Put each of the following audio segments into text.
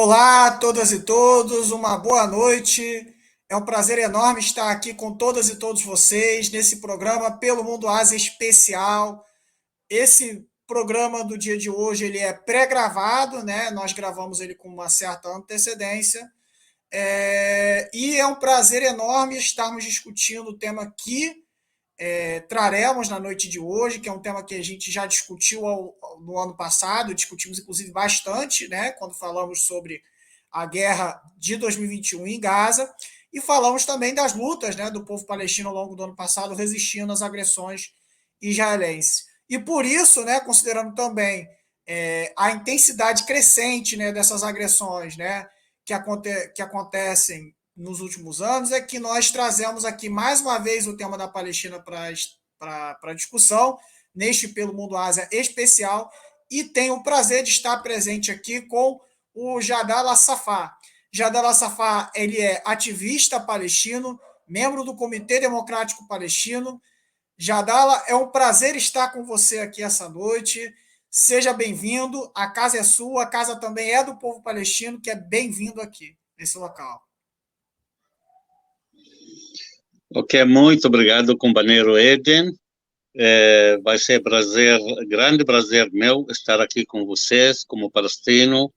Olá a todas e todos, uma boa noite. É um prazer enorme estar aqui com todas e todos vocês nesse programa Pelo Mundo Ásia especial. Esse programa do dia de hoje ele é pré-gravado, né? Nós gravamos ele com uma certa antecedência. E é um prazer enorme estarmos discutindo o tema que traremos na noite de hoje, que é um tema que a gente já discutiu no ano passado, discutimos inclusive bastante, né, quando falamos sobre a guerra de 2021 em Gaza, e falamos também das lutas, né, do povo palestino ao longo do ano passado resistindo às agressões israelenses. E por isso, né, considerando também a intensidade crescente, né, dessas agressões, né, que acontecem nos últimos anos, é que nós trazemos aqui mais uma vez o tema da Palestina para discussão, neste Pelo Mundo Ásia especial, e tenho o prazer de estar presente aqui com o Jadal Assafar. Jadal Assafar, ele é ativista palestino, membro do Comitê Democrático Palestino. Jadala, é um prazer estar com você aqui essa noite. Seja bem-vindo. A casa é sua, a casa também é do povo palestino, que é bem-vindo aqui, nesse local. Ok, muito obrigado, companheiro Eden. Vai ser grande prazer meu estar aqui com vocês, como palestino,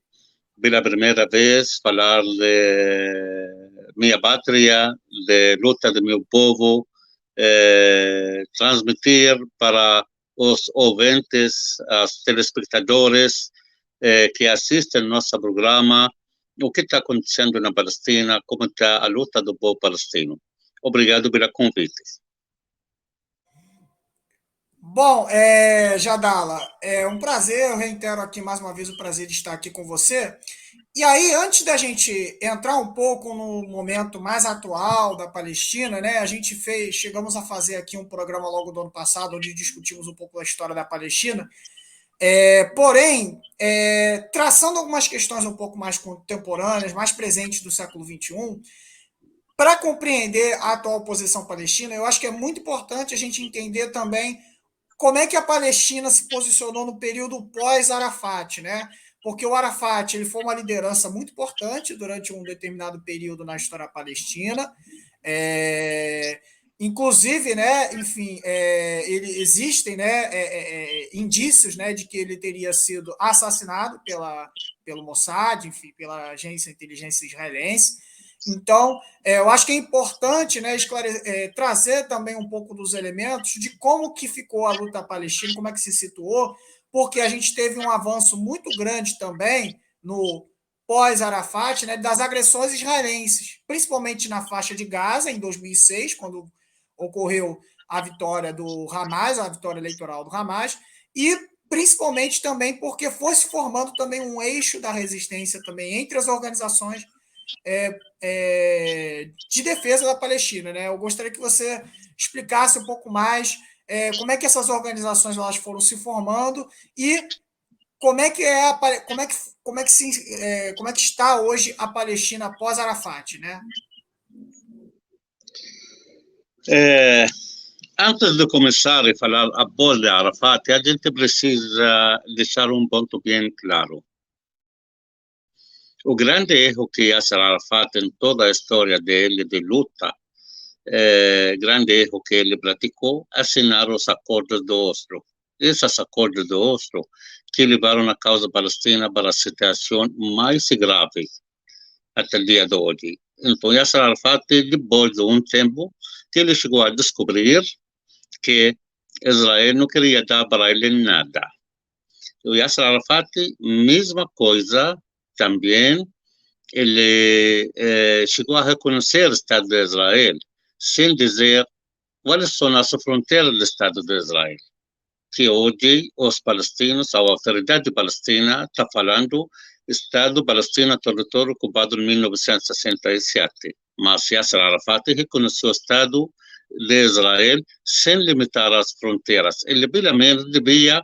pela primeira vez, falar de minha pátria, de luta do meu povo, transmitir para os ouvintes, os telespectadores que assistem ao nosso programa, o que está acontecendo na Palestina, como está a luta do povo palestino. Obrigado pelo convite. Bom, Jadala, é um prazer, eu reitero aqui mais uma vez o prazer de estar aqui com você. E aí, antes da gente entrar um pouco no momento mais atual da Palestina, né? Chegamos a fazer aqui um programa logo do ano passado, onde discutimos um pouco da história da Palestina. Traçando algumas questões um pouco mais contemporâneas, mais presentes do século XXI, para compreender a atual posição palestina, eu acho que é muito importante a gente entender também como é que a Palestina se posicionou no período pós-Arafat, né? Porque o Arafat ele foi uma liderança muito importante durante um determinado período na história palestina. Inclusive, né, enfim, existem, né, indícios, né, de que ele teria sido assassinado pelo Mossad, enfim, pela agência de inteligência israelense. Então, eu acho que é importante, né, trazer também um pouco dos elementos de como que ficou a luta palestina, como é que se situou, porque a gente teve um avanço muito grande também no pós-Arafat, né, das agressões israelenses, principalmente na faixa de Gaza, em 2006, quando ocorreu a vitória do Hamas, a vitória eleitoral do Hamas, e principalmente também porque foi se formando também um eixo da resistência também entre as organizações de defesa da Palestina, né? Eu gostaria que você explicasse um pouco mais como é que essas organizações elas foram se formando e como é que como é que está hoje a Palestina após Arafat, né? Antes de começar a falar após de Arafat, a gente precisa deixar um ponto bem claro. O grande erro que Yasser Arafat em toda a história dele de luta, grande erro que ele praticou, assinar os acordos do Oslo. Esses acordos do Oslo que levaram a causa palestina para a situação mais grave até o dia de hoje. Então, Yasser Arafat, depois de um tempo, que ele chegou a descobrir que Israel não queria dar para ele nada. O Yasser Arafat, mesma coisa, também, ele chegou a reconhecer o Estado de Israel, sem dizer quais são as fronteiras do Estado de Israel. Que hoje os palestinos, a autoridade palestina, está falando Estado palestino, território ocupado em 1967. Mas Yasser Arafat reconheceu o Estado de Israel sem limitar as fronteiras. Ele, pelo menos, devia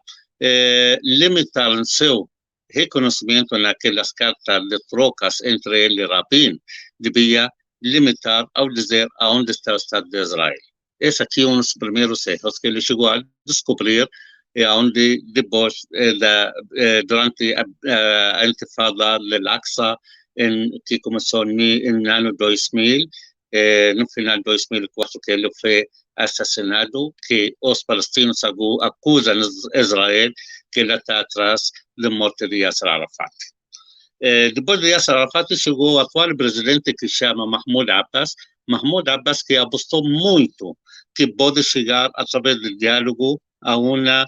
limitar o seu reconhecimento naquelas cartas de trocas entre ele e Rabin, devia limitar ao dizer aonde está o Estado de Israel. Esse aqui é um dos primeiros erros que ele chegou a descobrir e onde depois, durante a intifada de Al-Aqsa, que começou no ano 2000, no final de 2004, que ele foi assassinado, que os palestinos acusam Israel que ele está atrás da morte de Yasser Arafat. Depois de Yasser Arafat, chegou o atual presidente que chama Mahmoud Abbas, que apostou muito que pode chegar, através do diálogo, a uma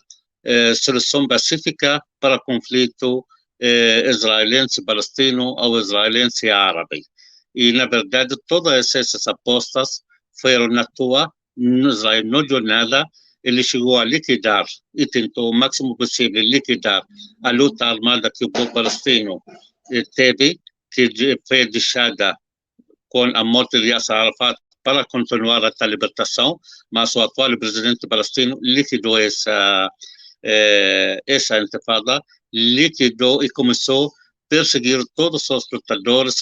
solução pacífica para o conflito israelense-palestino ou israelense-árabe. E, na verdade, todas essas apostas foram na toa. Israel não deu nada. Ele chegou a liquidar e tentou o máximo possível liquidar a luta armada que o povo palestino teve, que foi deixada com a morte de Yasser Arafat para continuar a libertação, mas o atual presidente palestino liquidou essa intifada, liquidou e começou a perseguir todos os lutadores,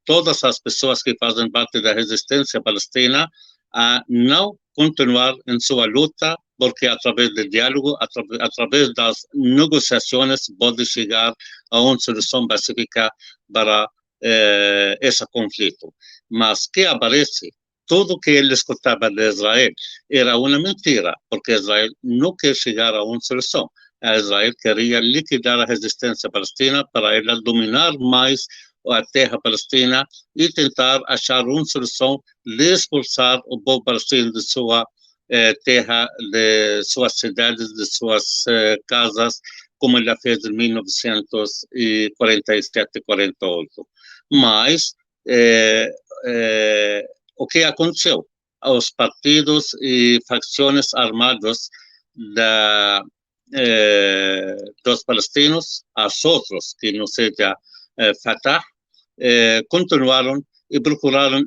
todas as pessoas que fazem parte da resistência palestina, a não continuar em sua luta, porque através do diálogo, através das negociações, pode chegar a uma solução pacífica para esse conflito. Mas que aparece, tudo que ele escutava de Israel era uma mentira, porque Israel não quer chegar a uma solução. Israel queria liquidar a resistência palestina para ela dominar mais a terra palestina e tentar achar uma solução de expulsar o povo palestino de sua terra, de suas cidades, de suas casas, como ele fez em 1947 e 48. Mas o que aconteceu? Os partidos e facções armadas dos palestinos, as outros, que não seja Fatah, continuaram e procuraram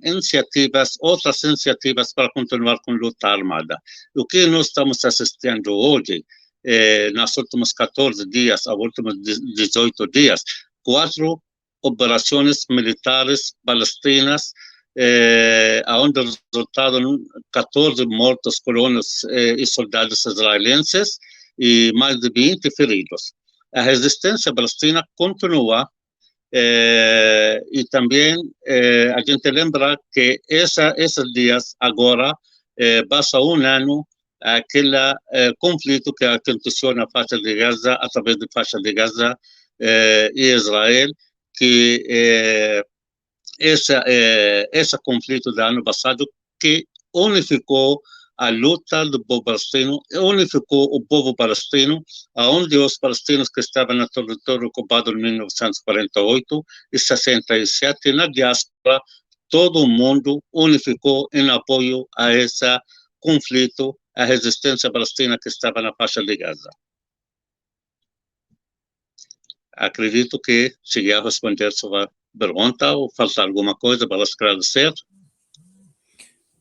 outras iniciativas para continuar com a luta armada. O que nós estamos assistindo hoje, nos últimos 14 dias, aos últimos 18 dias, 4 operações militares palestinas, onde resultaram 14 mortos colonos e soldados israelenses e mais de 20 feridos. A resistência palestina continua. E também a gente lembra que esses dias agora passa um ano aquele conflito que aconteceu na faixa de Gaza, através da faixa de Gaza e Israel, que esse conflito do ano passado que unificou a luta do povo palestino, unificou o povo palestino, onde os palestinos que estavam no território ocupado em 1948 e 67, na diáspora, todo o mundo unificou em apoio a esse conflito, a resistência palestina que estava na faixa de Gaza. Acredito que cheguei a responder sua pergunta ou falta alguma coisa para esclarecer.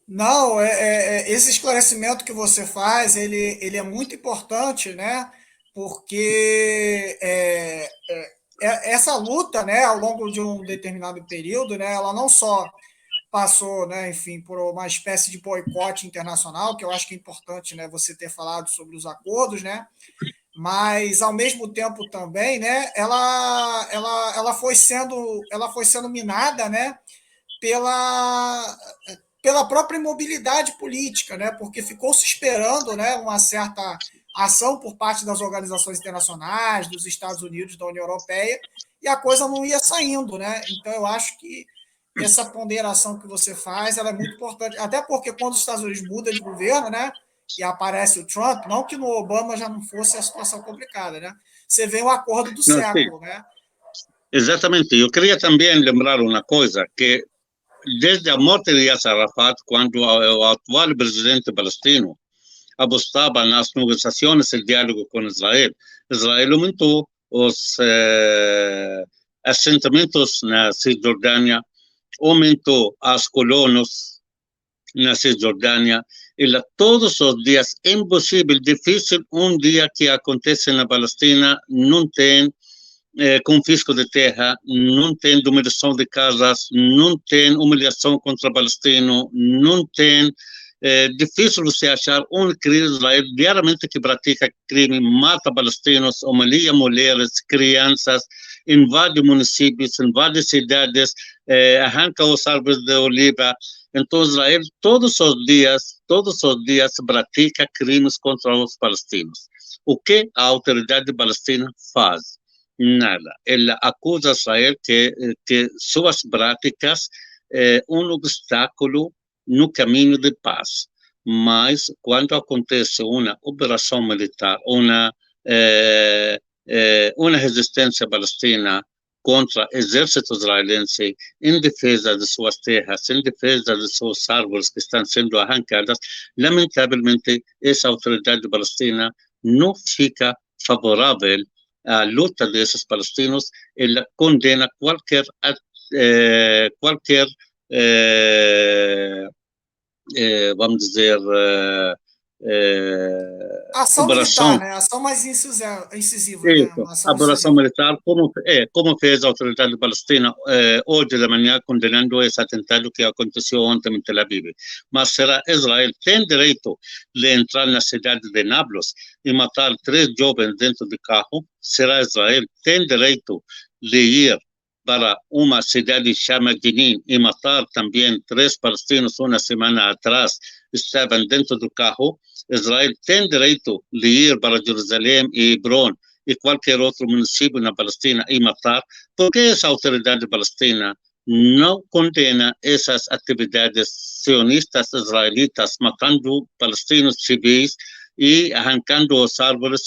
Não, esse esclarecimento que você faz, ele é muito importante, né? Porque essa luta, né, ao longo de um determinado período, né, ela não só passou, né, enfim, por uma espécie de boicote internacional, que eu acho que é importante, né, você ter falado sobre os acordos, né? Mas ao mesmo tempo também, né, ela foi sendo minada, né, pela própria imobilidade política, né? Porque ficou se esperando, né, uma certa ação por parte das organizações internacionais, dos Estados Unidos, da União Europeia, e a coisa não ia saindo, né? Então eu acho que essa ponderação que você faz, ela é muito importante, até porque quando os Estados Unidos mudam de governo, né, e aparece o Trump, não que no Obama já não fosse a situação complicada, né? Você vê o acordo do século, né? Exatamente. Eu queria também lembrar uma coisa, que desde a morte de Yasser Arafat, quando o atual presidente palestino apostava nas negociações e diálogo com Israel, Israel aumentou os assentamentos na Cisjordânia, aumentou as colônias na Cisjordânia, e lá todos os dias, impossível, difícil, um dia que acontece na Palestina, não tem confisco de terra, não tem dominação de casas, não tem humilhação contra o palestino, não tem É difícil você achar um crime de Israel diariamente que pratica crime, mata palestinos, humilia mulheres, crianças, invade municípios, invade cidades, arranca os árvores de oliva. Então, Israel, todos os dias pratica crimes contra os palestinos. O que a autoridade palestina faz? Nada. Ela acusa Israel que suas práticas é um obstáculo no caminho de paz. Mas, quando acontece uma operação militar, uma resistência palestina contra o exército israelense em defesa de suas terras, em defesa de suas árvores que estão sendo arrancadas, lamentavelmente, essa autoridade palestina não fica favorável à luta desses palestinos. Ela condena qualquer vamos dizer, Ação operação. militar, né? Ação mais incisiva, né? Isso, Uma a ação operação incisiva. militar, como fez a autoridade palestina hoje de manhã, condenando esse atentado que aconteceu ontem em Tel Aviv. Mas será Israel tem direito de entrar na cidade de Nablus e matar 3 jovens dentro de carro? Será Israel tem direito de ir para uma cidade chamada Jenin e matar também 3 palestinos uma semana atrás, estavam dentro do carro? Israel tem direito de ir para Jerusalém e Hebron e qualquer outro município na Palestina e matar? Porque essa autoridade palestina não condena essas atividades sionistas israelitas, matando palestinos civis e arrancando as árvores,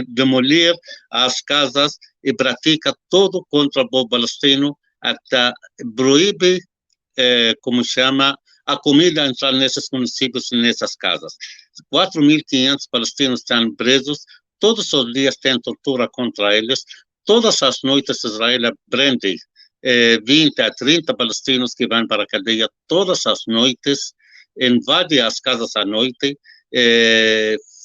demolir as casas e pratica todo contra o povo palestino, até proíbe, como chama, a comida entrar nesses municípios e nessas casas. 4.500 palestinos estão presos, todos os dias tem tortura contra eles, todas as noites Israel prende 20 a 30 palestinos que vão para a cadeia, todas as noites, invade as casas à noite,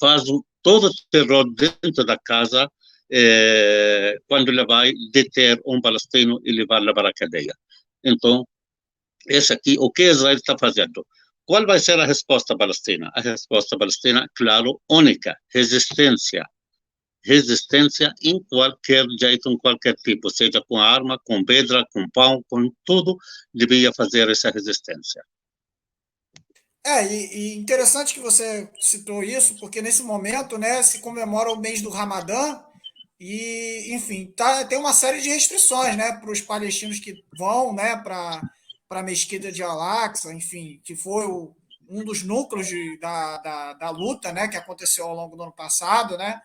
faz todo o terror dentro da casa, quando ele vai deter um palestino e levá-lo para a cadeia. Então, esse aqui, o que Israel está fazendo? Qual vai ser a resposta palestina? A resposta palestina, claro, única: resistência. Resistência em qualquer jeito, em qualquer tipo, seja com arma, com pedra, com pão, com tudo, devia fazer essa resistência. E interessante que você citou isso, porque nesse momento, né, se comemora o mês do Ramadã e, enfim, tem uma série de restrições, né, para os palestinos que vão, né, para a Mesquita de Al-Aqsa, enfim, que foi um dos núcleos da luta, né, que aconteceu ao longo do ano passado, né.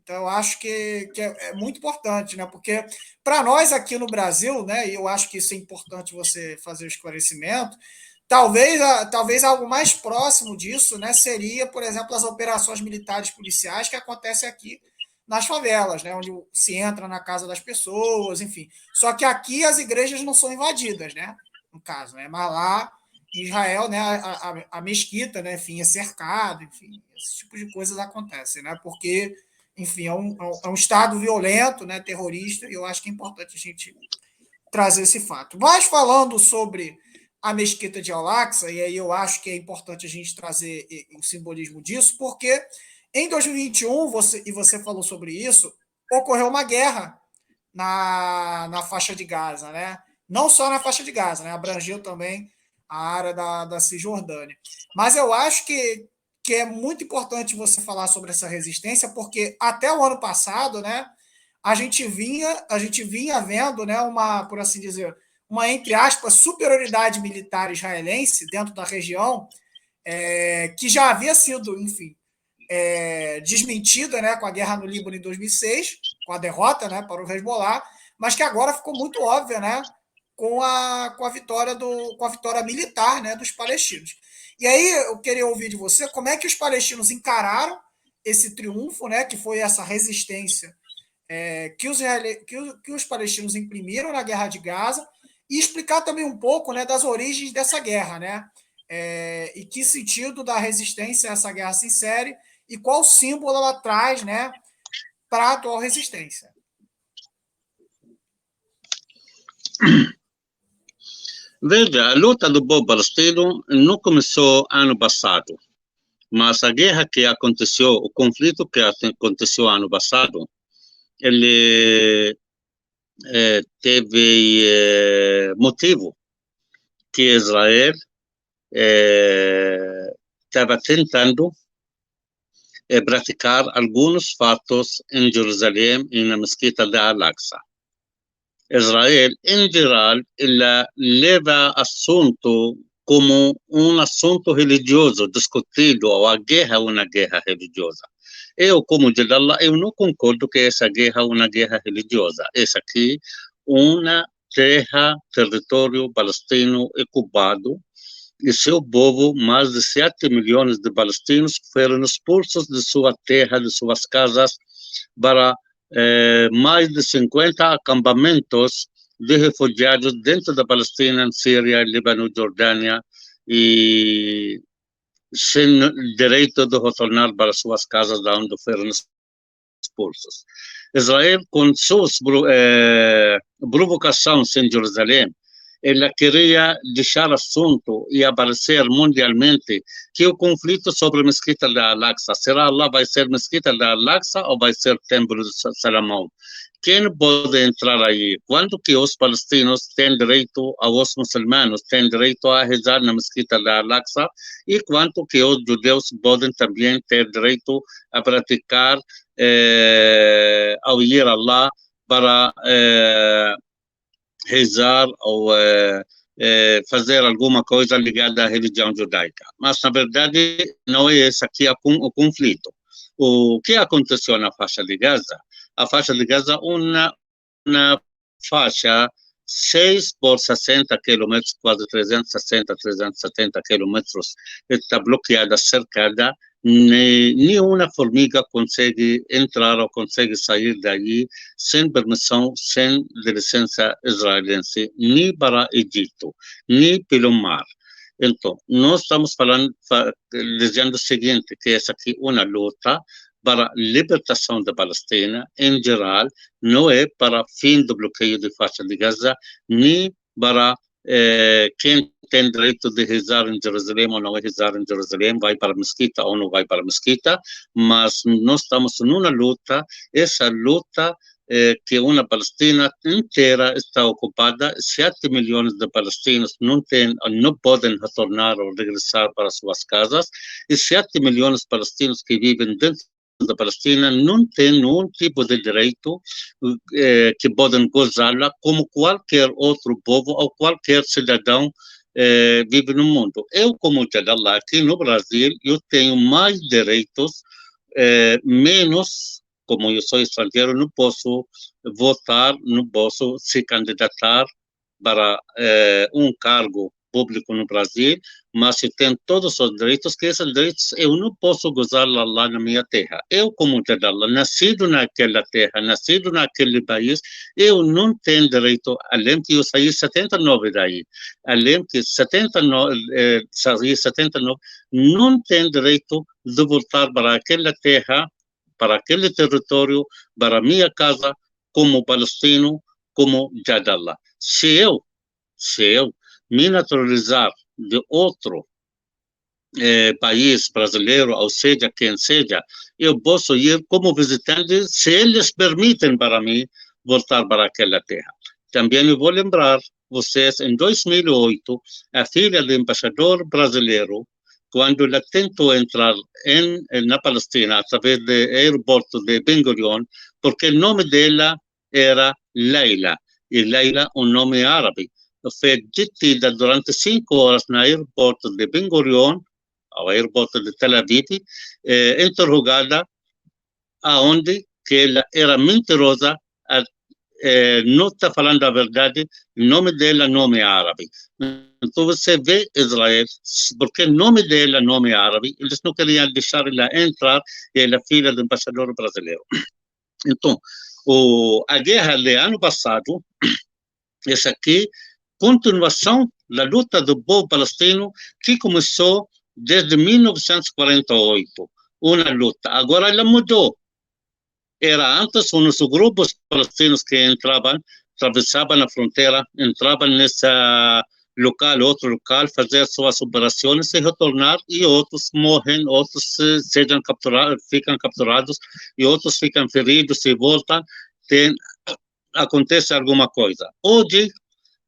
Então, eu acho que é muito importante, né, porque para nós aqui no Brasil, né, e eu acho que isso é importante você fazer o esclarecimento. Talvez algo mais próximo disso, né, seria, por exemplo, as operações militares policiais que acontecem aqui nas favelas, né, onde se entra na casa das pessoas, enfim. Só que aqui as igrejas não são invadidas, né, no caso, né, mas lá em Israel, né, a mesquita, né, enfim, é cercado, enfim, esse tipo de coisas acontecem, né, porque, enfim, é um estado violento, né, terrorista, e eu acho que é importante a gente trazer esse fato. Mas falando sobre a Mesquita de Al-Aqsa, e aí eu acho que é importante a gente trazer o simbolismo disso, porque em 2021, você falou sobre isso, ocorreu uma guerra na faixa de Gaza, né? Não só na faixa de Gaza, né? Abrangeu também a área da Cisjordânia. Mas eu acho que é muito importante você falar sobre essa resistência, porque até o ano passado, né, a gente vinha vendo, né, por assim dizer, uma, entre aspas, superioridade militar israelense dentro da região, que já havia sido, enfim, desmentida, né, com a guerra no Líbano em 2006, com a derrota, né, para o Hezbollah, mas que agora ficou muito óbvia, né, com a vitória militar, né, dos palestinos. E aí eu queria ouvir de você como é que os palestinos encararam esse triunfo, né, que foi essa resistência que os palestinos imprimiram na Guerra de Gaza e explicar também um pouco, né, das origens dessa guerra, né? E que sentido da resistência a essa guerra se insere e qual símbolo ela traz, né, para a atual resistência. Veja, a luta do povo palestino não começou ano passado, mas a guerra que aconteceu, o conflito que aconteceu ano passado, ele teve motivo que Israel estava tentando praticar alguns fatos em Jerusalém e na mesquita de Al-Aqsa. Israel, em geral, ela leva assunto como um assunto religioso discutido, ou a guerra é uma guerra religiosa. Eu, como Jedallah, eu não concordo que essa guerra é uma guerra religiosa. Essa aqui uma terra, território palestino ocupado, e seu povo, mais de 7 milhões de palestinos, foram expulsos de sua terra, de suas casas, para mais de 50 acampamentos de refugiados dentro da Palestina, Síria, Líbano, Jordânia, e sem direito de retornar para suas casas, de onde foram expulsos. Israel, com suas provocações em Jerusalém, ela queria deixar assunto e aparecer mundialmente que o conflito sobre a mesquita da Al-Aqsa, será lá vai ser mesquita da Al-Aqsa ou vai ser templo de Salomão? Quem pode entrar aí? Quando que os palestinos têm direito, os muçulmanos têm direito a rezar na mesquita da Al-Aqsa, e quanto que os judeus podem também ter direito a praticar ao ir a lá para rezar ou fazer alguma coisa ligada à religião judaica. Mas, na verdade, não é esse aqui o conflito. O que aconteceu na faixa de Gaza? A faixa de Gaza é uma faixa 6 por 60 quilômetros, quase 360, 370 quilômetros, está bloqueada, cercada. Nenhuma formiga consegue entrar ou consegue sair daí sem permissão, sem licença israelense, nem para Egito, nem pelo mar. Então, nós estamos falando, dizendo o seguinte, que essa aqui é uma luta para a libertação da Palestina, em geral, não é para fim do bloqueio de faixa de Gaza, nem para quem tem direito de rezar em Jerusalém ou não rezar em Jerusalém, vai para a mesquita ou não vai para a mesquita, mas nós estamos numa luta, essa luta que uma Palestina inteira está ocupada, 7 milhões de palestinos não podem retornar ou regressar para suas casas, e 7 milhões de palestinos que vivem dentro da Palestina não têm nenhum tipo de direito que podem gozá-la como qualquer outro povo ou qualquer cidadão vive no mundo. Eu, como Jedallah, aqui no Brasil, eu tenho mais direitos, menos, como eu sou estrangeiro, não posso votar, não posso se candidatar para um cargo público no Brasil, mas eu tenho todos os direitos, que esses direitos eu não posso gozar lá na minha terra. Eu, como Jedallah, nascido naquela terra, nascido naquele país, eu não tenho direito, além que eu saí em 79 daí, além que 79, saí em 79, não tenho direito de voltar para aquela terra, para aquele território, para minha casa, como palestino, como Jedallah. Se eu me naturalizar de outro país brasileiro, ou seja, quem seja, eu posso ir como visitante se eles permitem para mim voltar para aquela terra. Também eu vou lembrar vocês, em 2008, a filha do embaixador brasileiro, quando ela tentou entrar na Palestina através do aeroporto de Ben Gurion, porque o nome dela era Leila, e Leila é um nome árabe. Foi detida durante 5 horas no aeroporto de Ben Gurion, ao aeroporto de Tel Aviv, interrogada aonde que ela era mentirosa, não está falando a verdade, o nome dela é nome árabe. Então você vê Israel, porque o nome dela é nome árabe, eles não queriam deixar ela entrar, e ela é filha do embaixador brasileiro. Então, a guerra do ano passado, essa aqui, continuação da luta do povo palestino, que começou desde 1948, uma luta. Agora ela mudou. Era antes uns grupos palestinos que entravam, atravessavam a fronteira, entravam nessa local, outro local, fazer suas operações, se retornar, e outros morrem, outros sejam capturados, ficam capturados, e outros ficam feridos e voltam, acontece alguma coisa. Hoje,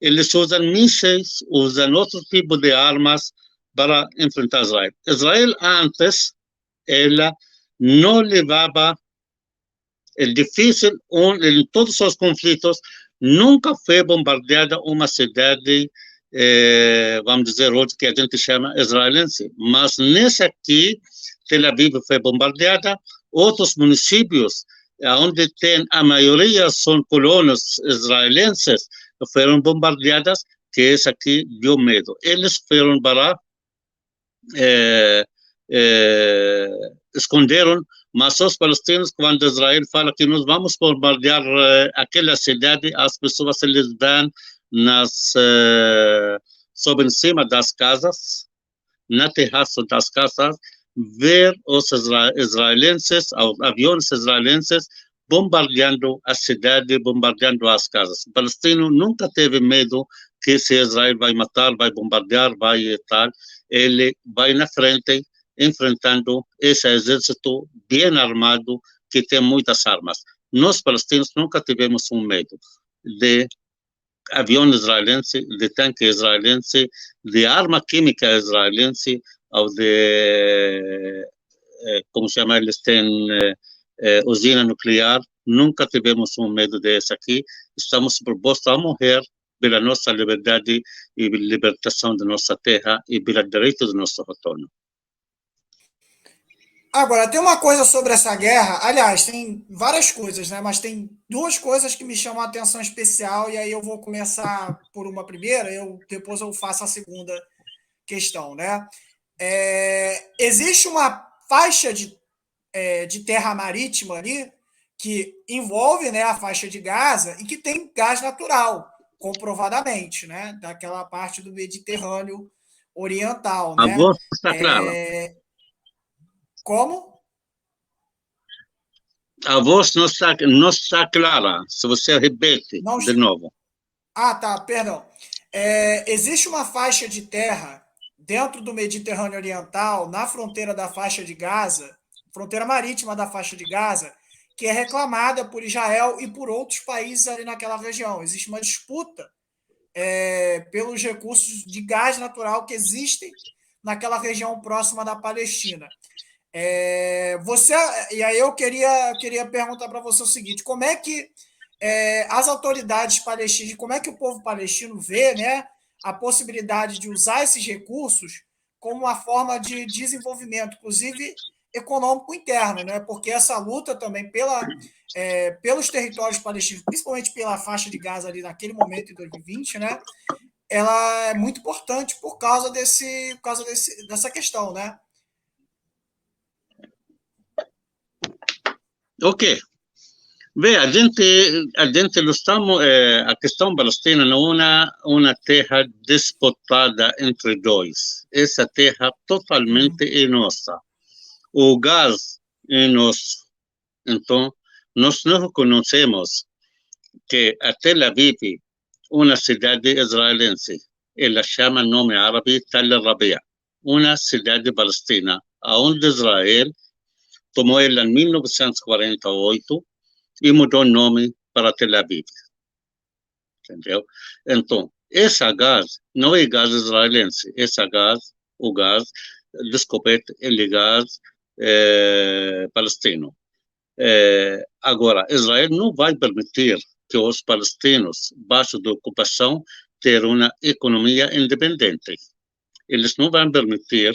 eles usam mísseis, usam outro tipo de armas para enfrentar Israel. Israel, antes, ela não levava. É difícil, em todos os conflitos, nunca foi bombardeada uma cidade, vamos dizer hoje, que a gente chama israelense. Mas nesse aqui, Tel Aviv foi bombardeada, outros municípios, onde tem a maioria são colônias israelenses, foram bombardeadas, que esse aqui deu medo. Eles foram para esconderam, mas os palestinos, quando Israel fala que nós vamos bombardear aquela cidade, as pessoas eles vão sob em cima das casas, na terraço das casas, ver os israelenses, os aviões israelenses, bombardeando a cidade, bombardeando as casas. O palestino nunca teve medo que se Israel vai matar, vai bombardear, vai tal. Ele vai na frente, enfrentando esse exército bem armado, que tem muitas armas. Nós, palestinos, nunca tivemos um medo de avião israelense, de tanque israelense, de arma química israelense, ou de, como chama, eles têm usina nuclear. Nunca tivemos um medo desse aqui. Estamos propostos a morrer pela nossa liberdade e libertação da nossa terra e pelo direito do nosso retorno. Agora, tem uma coisa sobre essa guerra, aliás, tem várias coisas, né? Mas tem duas coisas que me chamam a atenção especial, e aí eu vou começar por uma primeira, depois eu faço a segunda questão, né? Existe uma faixa de terra marítima ali que envolve, né, a faixa de Gaza e que tem gás natural, comprovadamente, né? Daquela parte do Mediterrâneo Oriental, A né? voz está clara. Como? A voz não está clara. Se você repete de novo. Ah, tá, perdão. Existe uma faixa de terra dentro do Mediterrâneo Oriental, na fronteira da faixa de Gaza, fronteira marítima da faixa de Gaza, que é reclamada por Israel e por outros países ali naquela região. Existe uma disputa pelos recursos de gás natural que existem naquela região próxima da Palestina. E aí eu queria perguntar para você o seguinte: como é que as autoridades palestinas, como é que o povo palestino vê, né, a possibilidade de usar esses recursos como uma forma de desenvolvimento, inclusive econômico interno, né? Porque essa luta também pelos territórios palestinos, principalmente pela faixa de Gaza ali naquele momento, em 2020, né? Ela é muito importante por causa dessa questão, né? Ok. Beh, a gente lo stiamo, a questão palestina não é uma terra disputada entre dois. Essa terra totalmente é nossa. O gás é nosso. Então, nós não reconhecemos que a Tel Aviv, uma cidade israelense, ela chama nome árabe Tel Rabia, uma cidade palestina, onde Israel tomou ela em 1948 e mudou o nome para Tel Aviv. Entendeu? Então, esse gás não é gás israelense, o gás descoberto é gás palestino. Agora, Israel não vai permitir que os palestinos, baixo da ocupação, tenham uma economia independente. Eles não vão permitir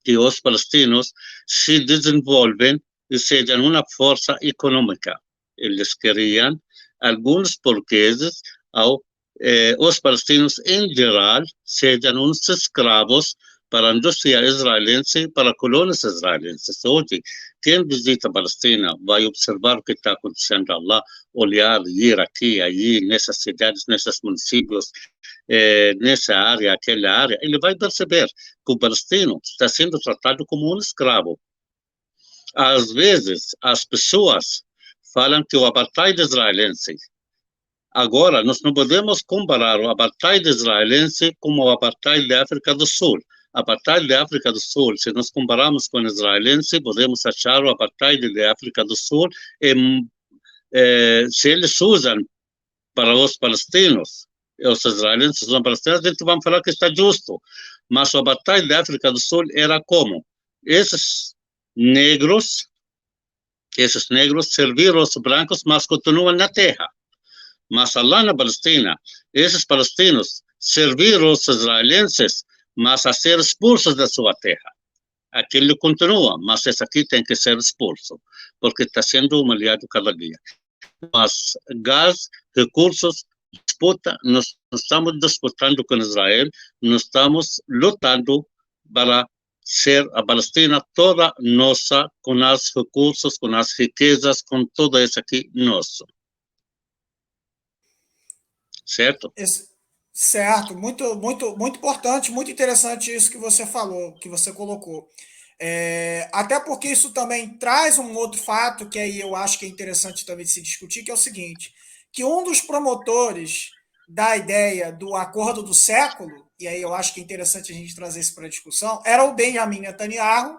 que os palestinos se desenvolvam e sejam uma força econômica. Eles queriam, alguns portugueses, os palestinos em geral, sejam uns escravos para a indústria israelense, para colônias israelenses. Hoje, quem visita a Palestina vai observar o que está acontecendo lá, olhar, ir aqui, aí, nessas cidades, nesses municípios, nessa área, aquela área, ele vai perceber que o palestino está sendo tratado como um escravo. Às vezes, as pessoas falam que o apartheid israelense Agora, nós não podemos comparar o apartheid israelense com o apartheid da África do Sul. A apartheid da África do Sul, se nós compararmos com o israelense, podemos achar o apartheid da África do Sul, se eles usam para os palestinos, os israelenses usam para os palestinos, a gente vai falar que está justo. Mas o apartheid da África do Sul era como? Esses negros serviram os brancos, mas continuam na terra. Mas lá na Palestina, esses palestinos serviram os israelenses, mas a ser expulsos da sua terra. Aquilo continua, mas esse aqui tem que ser expulso, porque está sendo humilhado cada dia. Mas gás, recursos, disputa, nós estamos disputando com Israel, nós estamos lutando para ser a Palestina toda nossa, com os recursos, com as riquezas, com tudo isso aqui nosso. Certo? Certo, muito, muito, muito importante, muito interessante isso que você falou, que você colocou. Até porque isso também traz um outro fato que aí eu acho que é interessante também de se discutir, que é o seguinte, que um dos promotores da ideia do acordo do século, e aí eu acho que é interessante a gente trazer isso para a discussão, era o Benjamin Netanyahu,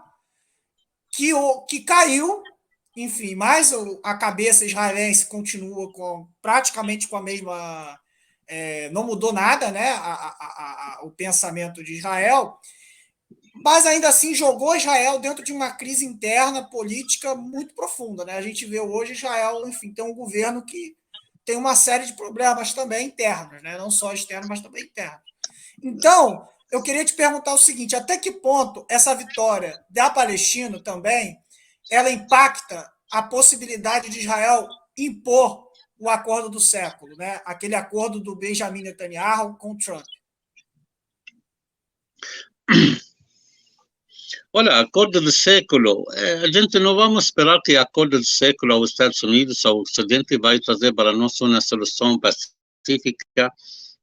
que caiu, enfim, mas a cabeça israelense continua praticamente com a mesma... não mudou nada, né, o pensamento de Israel, mas ainda assim jogou Israel dentro de uma crise interna política muito profunda, né? A gente vê hoje Israel, enfim, tem um governo que tem uma série de problemas também internos, né? Não só externos, mas também internos. Então, eu queria te perguntar o seguinte: até que ponto essa vitória da Palestina também ela impacta a possibilidade de Israel impor o acordo do século, né? Aquele acordo do Benjamin Netanyahu com Trump? Olha, acordo do século, a gente não vamos esperar que acordo do século aos Estados Unidos, ao Ocidente, vai trazer para nós uma solução pacífica,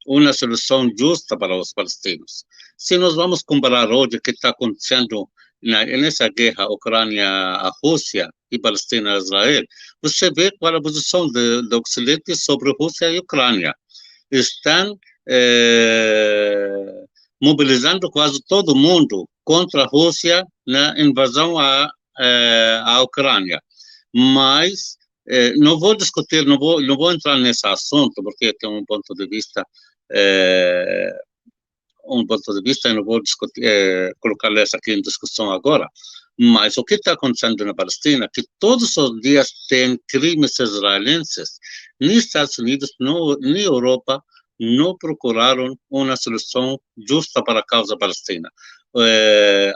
uma solução justa para os palestinos. Se nós vamos comparar hoje o que está acontecendo nessa guerra Ucrânia-Rússia e Palestina-Israel, você vê qual é a posição do Ocidente sobre Rússia e Ucrânia. Estão mobilizando quase todo mundo contra a Rússia na invasão à Ucrânia. Mas não vou discutir, não vou entrar nesse assunto, porque tem um ponto de vista e não vou discutir, colocar isso aqui em discussão agora. Mas o que está acontecendo na Palestina, que todos os dias tem crimes israelenses, nem Estados Unidos, nem Europa, não procuraram uma solução justa para a causa palestina.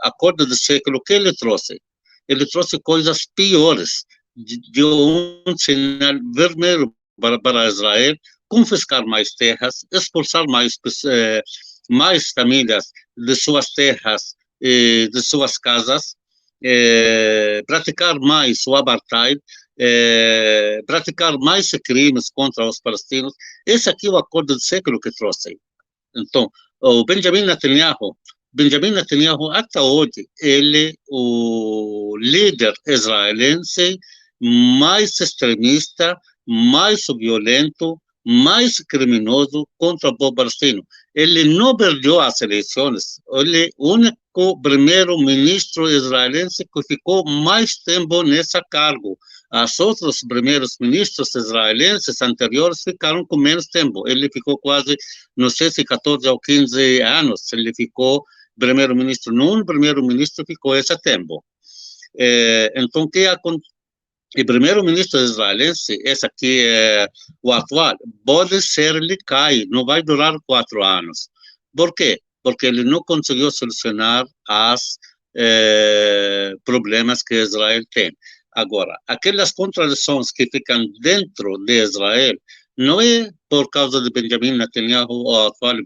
Acordo do século, o que ele trouxe? Ele trouxe coisas piores, de um sinal vermelho para Israel, confiscar mais terras, expulsar mais famílias de suas terras e de suas casas, praticar mais o apartheid, praticar mais crimes contra os palestinos. Esse aqui é o acordo do século que trouxe. Então, o Benjamin Netanyahu, até hoje, ele é o líder israelense mais extremista, mais violento, mais criminoso contra o povo palestino. Ele não perdeu as eleições, ele é o único primeiro-ministro israelense que ficou mais tempo nesse cargo. Os outros primeiros ministros israelenses anteriores ficaram com menos tempo. Ele ficou quase, não sei se 14 ou 15 anos, ele ficou primeiro-ministro. Nenhum primeiro-ministro ficou esse tempo. Então, o que aconteceu? O primeiro-ministro israelense, esse aqui é o atual, pode ser ele cai, não vai durar 4 anos. Por quê? Porque ele não conseguiu solucionar os problemas que Israel tem. Agora, aquelas contradições que ficam dentro de Israel não é por causa de Benjamin Netanyahu, o atual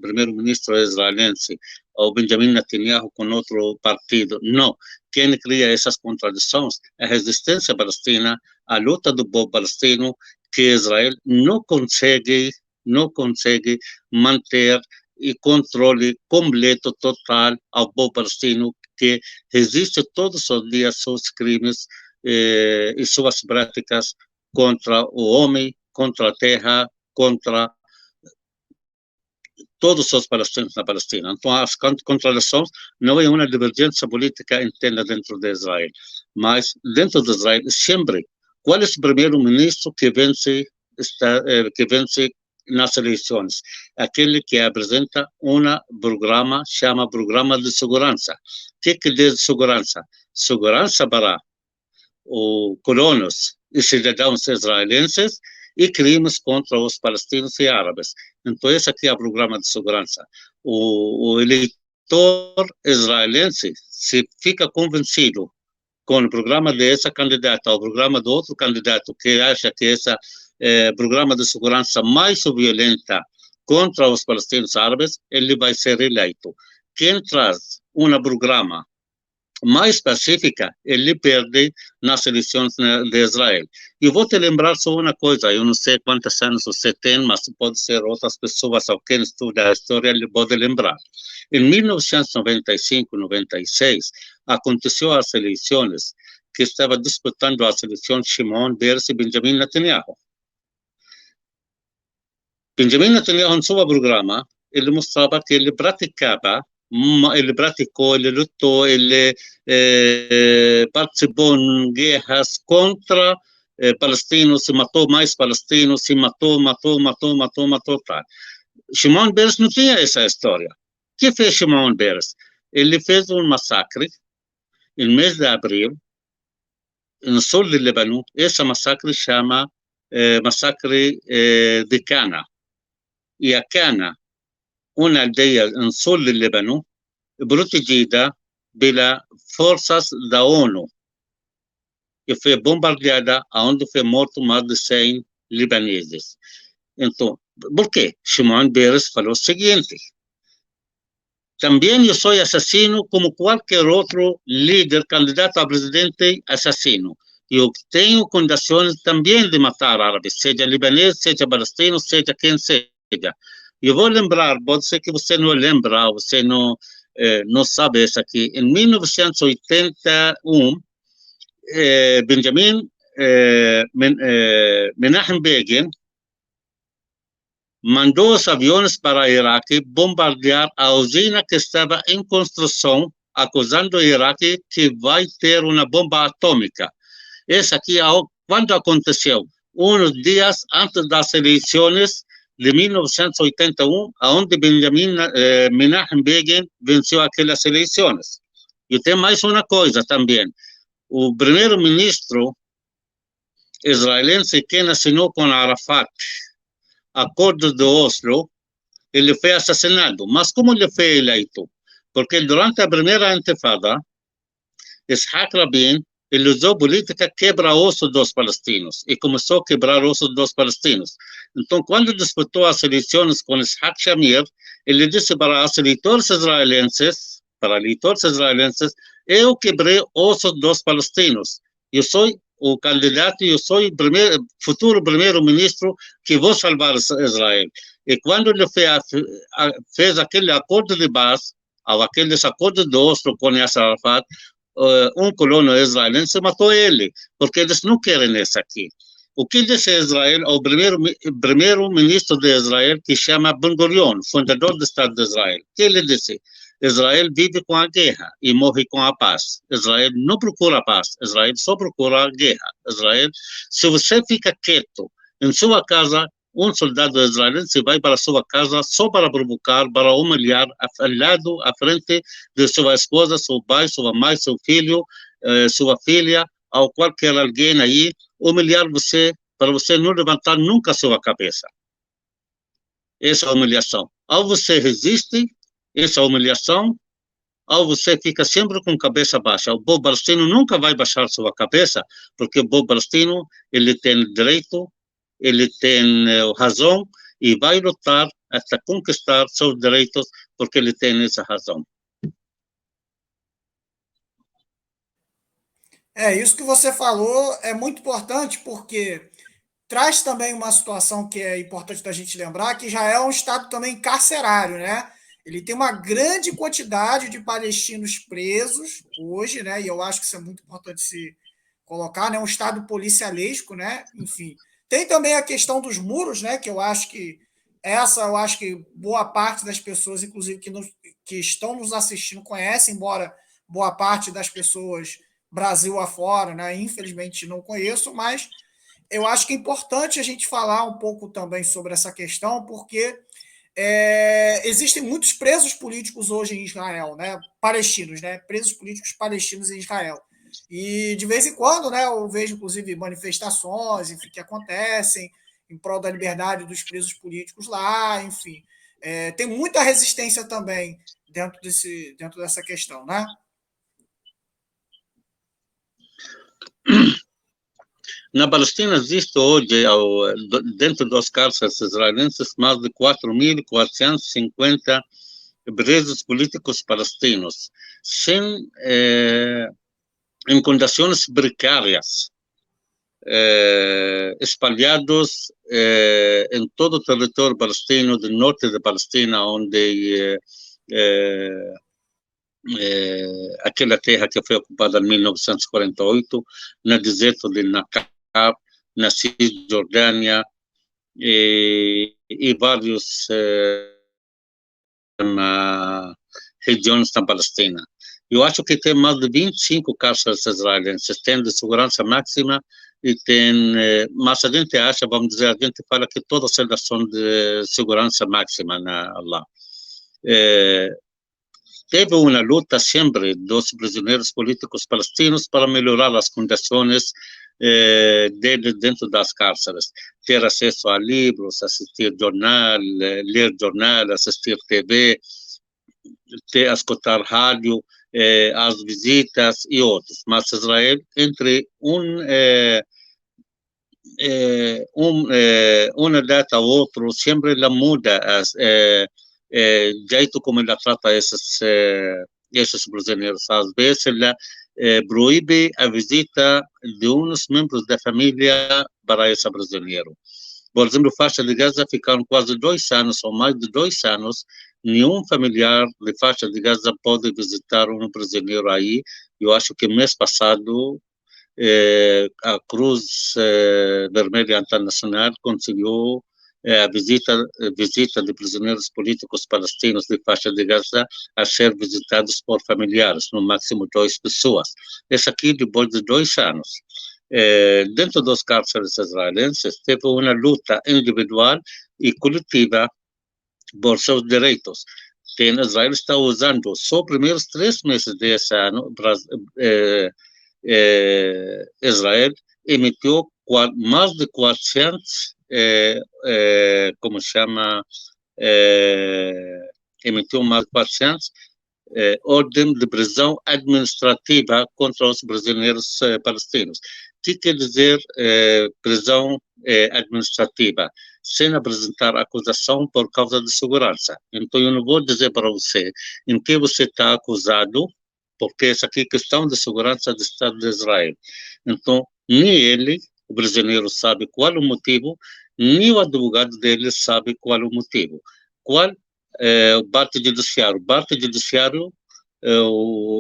primeiro-ministro israelense, ou Benjamin Netanyahu com outro partido, não. Quem cria essas contradições é a resistência palestina, a luta do povo palestino, que Israel não consegue manter e controle completo, total ao povo palestino, que resiste todos os dias seus crimes e suas práticas contra o homem, contra a terra, contra todos os palestinos na Palestina. Então, as contradições não é uma divergência política interna dentro de Israel, mas dentro de Israel, sempre, qual é o primeiro-ministro que vence nas eleições? Aquele que apresenta um programa, chama Programa de Segurança. O que diz segurança? Segurança para os colonos e cidadãos israelenses e crimes contra os palestinos e árabes. Então, esse aqui é o programa de segurança. O eleitor israelense, se fica convencido com o programa dessa candidata ou o programa do outro candidato que acha que esse programa de segurança mais violenta contra os palestinos árabes, ele vai ser eleito. Quem traz um programa mais pacífica, ele perde nas eleições de Israel. E vou te lembrar só uma coisa, eu não sei quantos anos você tem, mas pode ser outras pessoas, ou quem estuda a história, ele pode lembrar. Em 1995-96, aconteceu as eleições que estava disputando as eleições Shimon Peres e Benjamin Netanyahu. Benjamin Netanyahu, em seu programa, ele mostrava que ele praticou, ele lutou, ele participou em guerras contra palestinos, se matou mais palestinos, se matou. Tá. Shimon Peres não tinha essa história. O que fez Shimon Peres? Ele fez um massacre no mês de abril, no sul do Líbano. Esse massacre chama massacre de Cana. E a Cana, uma aldeia no sul do Líbano, protegida pelas forças da ONU, que foi bombardeada, onde foi morto mais de 100 libaneses. Então, por quê? Shimon Peres falou o seguinte: também eu sou assassino como qualquer outro líder, candidato a presidente, assassino. Eu tenho condições também de matar árabes, seja libanês, seja palestino, seja quem seja. Eu vou lembrar, pode ser que você não lembra, você não sabe isso aqui. Em 1981, Benjamin Menachem Begin mandou os aviões para o Iraque bombardear a usina que estava em construção, acusando o Iraque que vai ter uma bomba atômica. Esse aqui, quando aconteceu? Uns dias antes das eleições de 1981, onde Benjamin Menachem Begin venceu aquelas eleições. E tem mais uma coisa também. O primeiro-ministro israelense que assinou com Arafat acordos de Oslo, ele foi assassinado. Mas como ele foi eleito? Porque durante a primeira intifada, Yitzhak Rabin, ele usou política quebra-osso dos palestinos e começou a quebrar osso dos palestinos. Então, quando disputou as eleições com Yitzhak Shamir, ele disse para os eleitores israelenses, eu quebrei ossos dos palestinos. Eu sou o candidato, eu sou o futuro primeiro-ministro que vou salvar Israel. E quando ele fez aquele acordo de paz, ou aqueles acordos de Oslo com Yasser Arafat, um colono israelense matou ele, porque eles não querem isso aqui. O que disse Israel, o primeiro-ministro de Israel, que chama Ben-Gurion, fundador do Estado de Israel, que ele disse: Israel vive com a guerra e morre com a paz. Israel não procura paz, Israel só procura a guerra. Israel, se você fica quieto em sua casa, um soldado israelense vai para sua casa só para provocar, para humilhar, ao lado, à frente de sua esposa, seu pai, sua mãe, seu filho, sua filha, ou qualquer alguém aí, humilhar você, para você não levantar nunca sua cabeça. Essa é a humilhação. Ou você resiste, essa humilhação, ou você fica sempre com a cabeça baixa. O povo palestino nunca vai baixar sua cabeça, porque o povo palestino, ele tem direito, ele tem razão e vai lutar até conquistar seus direitos, porque ele tem essa razão. Isso que você falou é muito importante, porque traz também uma situação que é importante da gente lembrar, que já é um estado também carcerário, né? Ele tem uma grande quantidade de palestinos presos hoje, né? E eu acho que isso é muito importante se colocar, né? Um estado policialesco, né? Enfim, Tem também a questão dos muros, né, que eu acho que boa parte das pessoas, inclusive que estão nos assistindo, conhecem, embora boa parte das pessoas Brasil afora, né, infelizmente não conheço, mas eu acho que é importante a gente falar um pouco também sobre essa questão, porque existem muitos presos políticos hoje em Israel, né? Palestinos, né? Presos políticos palestinos em Israel. E de vez em quando, né, eu vejo inclusive manifestações, enfim, que acontecem em prol da liberdade dos presos políticos lá, enfim. Tem muita resistência também dentro dessa questão, né? Na Palestina existe hoje, dentro das cárceles israelenses, mais de 4.450 presos políticos palestinos, em condições precárias, espalhados em todo o território palestino, do norte da Palestina, onde aquela terra que foi ocupada em 1948, no deserto de Nakab, na Cisjordânia e vários na regiões da Palestina. Eu acho que tem mais de 25 cárceres israelenses, tem de segurança máxima e tem, mas a gente acha, vamos dizer, a gente fala que todas elas são de segurança máxima lá. Teve uma luta sempre dos prisioneiros políticos palestinos para melhorar as condições deles dentro das cárceres, ter acesso a livros, assistir jornal, ler jornal, assistir TV, escutar rádio, as visitas e outros. Mas Israel, entre uma data a outra, sempre ela muda jeito como ela trata esses prisioneiros. Às vezes ela proíbe a visita de uns membros da família para esse prisioneiro. Por exemplo, faixa de Gaza ficaram quase 2 anos, ou mais de 2 anos, nenhum familiar de faixa de Gaza pode visitar um prisioneiro aí. Eu acho que mês passado a Cruz Vermelha Internacional conseguiu a visita de prisioneiros políticos palestinos de faixa de Gaza a ser visitados por familiares, no máximo 2 pessoas. Isso aqui depois de 2 anos. Dentro dos cárceres israelenses, teve uma luta individual e coletiva por seus direitos. Israel está usando só os primeiros 3 meses desse ano, Israel emitiu mais de 400, como chama, emitiu mais de 400 ordem de prisão administrativa contra os prisioneiros palestinos. O que quer dizer prisão administrativa? Sem apresentar acusação por causa de segurança. Então, eu não vou dizer para você em que você está acusado, porque essa aqui é questão de segurança do Estado de Israel. Então, nem ele, o prisioneiro, sabe qual o motivo, nem o advogado dele sabe qual o motivo. Qual parte judiciário,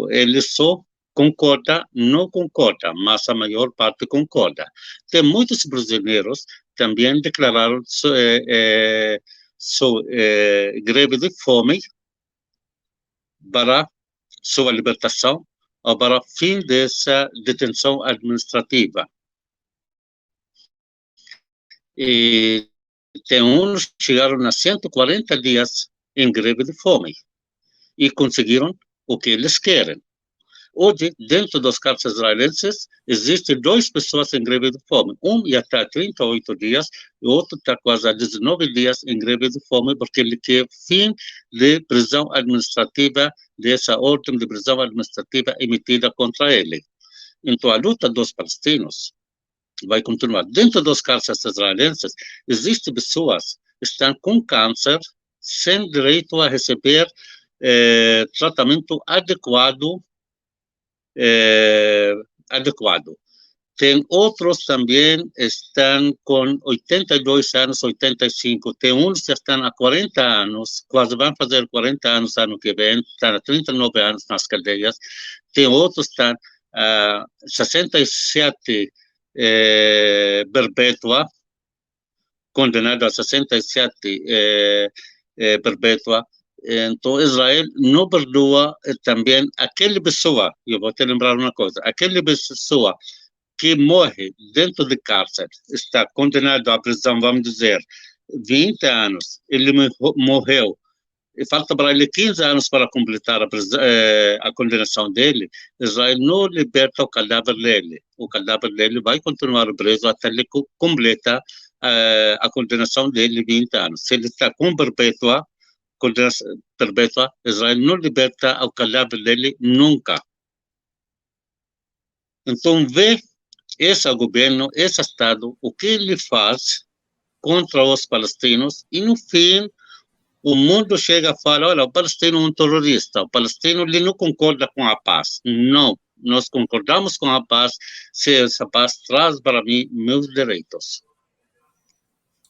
ele só concorda, não concorda, mas a maior parte concorda. Tem muitos prisioneiros também declararam greve de fome para sua libertação ou para fim dessa detenção administrativa. E tem uns que chegaram a 140 dias em greve de fome e conseguiram o que eles querem. Hoje, dentro dos cárceres israelenses, existem 2 pessoas em greve de fome. Um já está há 38 dias e o outro está quase há 19 dias em greve de fome porque ele quer fim de prisão administrativa, dessa ordem de prisão administrativa emitida contra ele. Então, a luta dos palestinos vai continuar. Dentro dos cárceres israelenses, existem pessoas que estão com câncer sem direito a receber tratamento adequado. Tem outros também estão com 82 anos, 85. Tem uns que estão há 40 anos, quase vão fazer 40 anos ano que vem, estão há 39 anos nas cadeias. Tem outros que estão há 67 perpétua, condenado a 67 perpétua. Então, Israel não perdoa também aquela pessoa, eu vou te lembrar uma coisa, aquela pessoa que morre dentro de cárcere, está condenado à prisão, vamos dizer, 20 anos, ele morreu, e falta para ele 15 anos para completar a condenação dele, Israel não liberta o cadáver dele. O cadáver dele vai continuar preso até ele completa a condenação dele 20 anos. Se ele está com condenação perpétua, Israel não liberta o cadáver dele nunca. Então, vê esse governo, esse Estado, o que ele faz contra os palestinos, e no fim, o mundo chega a falar, olha, o palestino é um terrorista, o palestino ele não concorda com a paz. Não, nós concordamos com a paz se essa paz traz para mim meus direitos.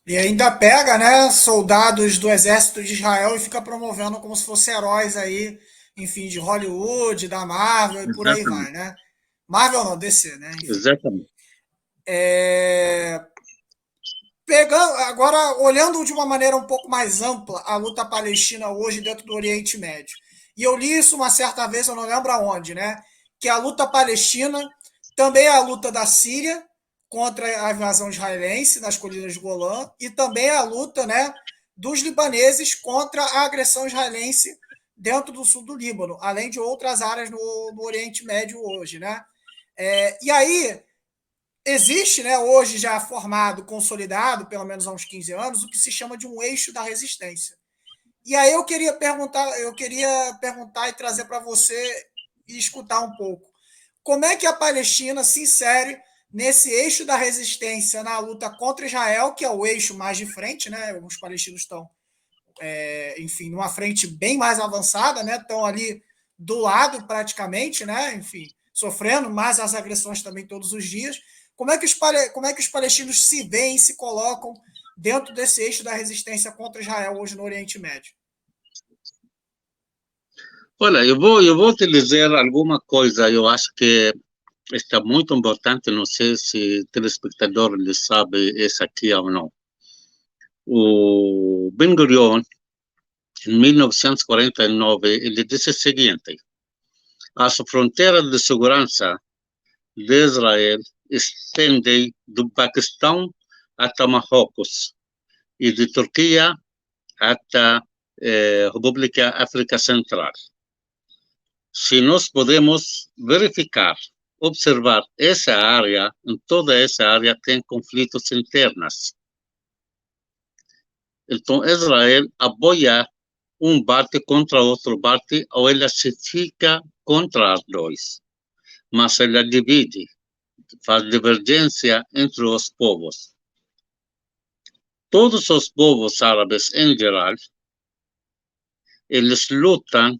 E ainda pega, né, soldados do exército de Israel e fica promovendo como se fossem heróis aí, enfim, de Hollywood, da Marvel e por aí vai, né? Marvel não, DC, né? Enfim. Exatamente. Pegando, agora, olhando de uma maneira um pouco mais ampla a luta palestina hoje dentro do Oriente Médio. E eu li isso uma certa vez, eu não lembro aonde, né? Que a luta palestina também é a luta da Síria contra a invasão israelense nas colinas de Golã e também é a luta, né, dos libaneses contra a agressão israelense dentro do sul do Líbano, além de outras áreas no Oriente Médio hoje, né? E aí existe, né, hoje já formado, consolidado, pelo menos há uns 15 anos, o que se chama de um eixo da resistência. E aí eu queria perguntar e trazer para você e escutar um pouco. Como é que a Palestina se insere nesse eixo da resistência na luta contra Israel, que é o eixo mais de frente, né? Os palestinos estão, enfim, numa frente bem mais avançada, né? Estão ali do lado praticamente, né? Enfim, sofrendo mais as agressões também todos os dias. Como é que os palestinos se veem e se colocam dentro desse eixo da resistência contra Israel hoje no Oriente Médio? Olha, eu vou te dizer alguma coisa, eu acho que está muito importante, não sei se o telespectador ele sabe isso aqui ou não. O Ben Gurion, em 1949, ele disse o seguinte: as fronteiras de segurança de Israel estendem do Paquistão até Marrocos e de Turquia até a República África Central. Se nós podemos verificar, observar essa área, em toda essa área tem conflitos internos. Então, Israel apoia um parte contra outro parte, ou ela se fica contra os dois. Mas ela divide, faz divergência entre os povos. Todos os povos árabes, em geral, eles lutam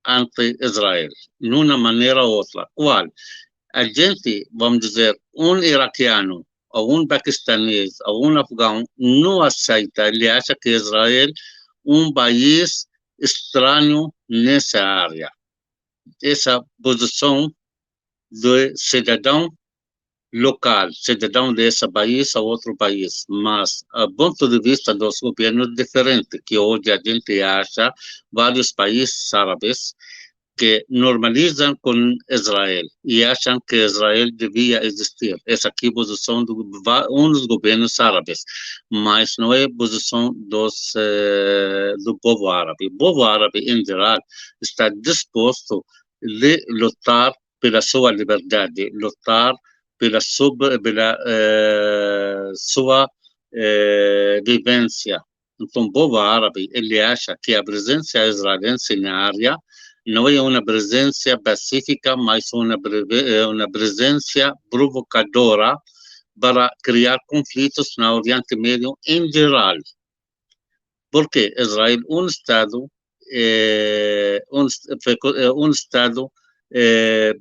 anti-Israel, de uma maneira ou outra. Qual? A gente, vamos dizer, iraquiano, ou paquistanês, ou afegão, não aceita, ele acha que Israel é um país estranho nessa área. Essa posição do cidadão local, cidadão desse país ou outro país, mas, a ponto de vista dos governos diferentes, que hoje a gente acha vários países árabes que normalizam com Israel e acham que Israel devia existir. Essa aqui é a posição de uns governos árabes, mas não é a posição do povo árabe. O povo árabe, em geral, está disposto a lutar pela sua liberdade, lutar pela sua vivência. Então, o povo árabe, ele acha que a presença israelense na área não é uma presença pacífica, mas uma presença provocadora para criar conflitos no Oriente Médio em geral. Porque Israel é um Estado,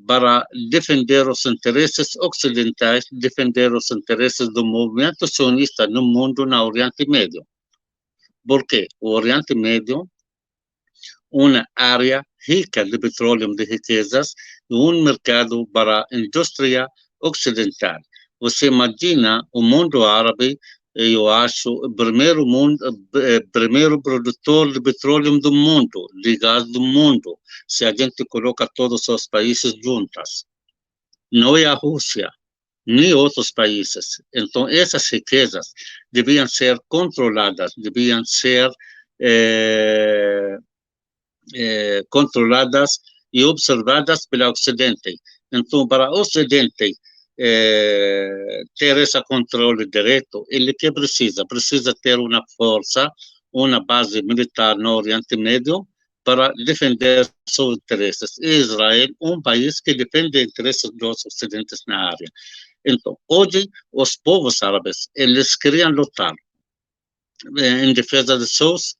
para defender os interesses ocidentais, defender os interesses do movimento sionista no mundo, no Oriente Médio. Porque o Oriente Médio uma área rica de petróleo, de riquezas, e um mercado para a indústria ocidental. Você imagina o mundo árabe eu acho, o primeiro produtor de petróleo do mundo, de gás do mundo, se a gente coloca todos os países juntos. Não é a Rússia, nem outros países. Então, essas riquezas deviam ser controladas, deviam ser controladas e observadas pelo Ocidente. Então, para o Ocidente ter esse controle direto, ele que precisa? Precisa ter uma força, uma base militar no Oriente Médio para defender seus interesses. E Israel é um país que defende interesses dos ocidentes na área. Então, hoje, os povos árabes, eles queriam lutar em defesa de seus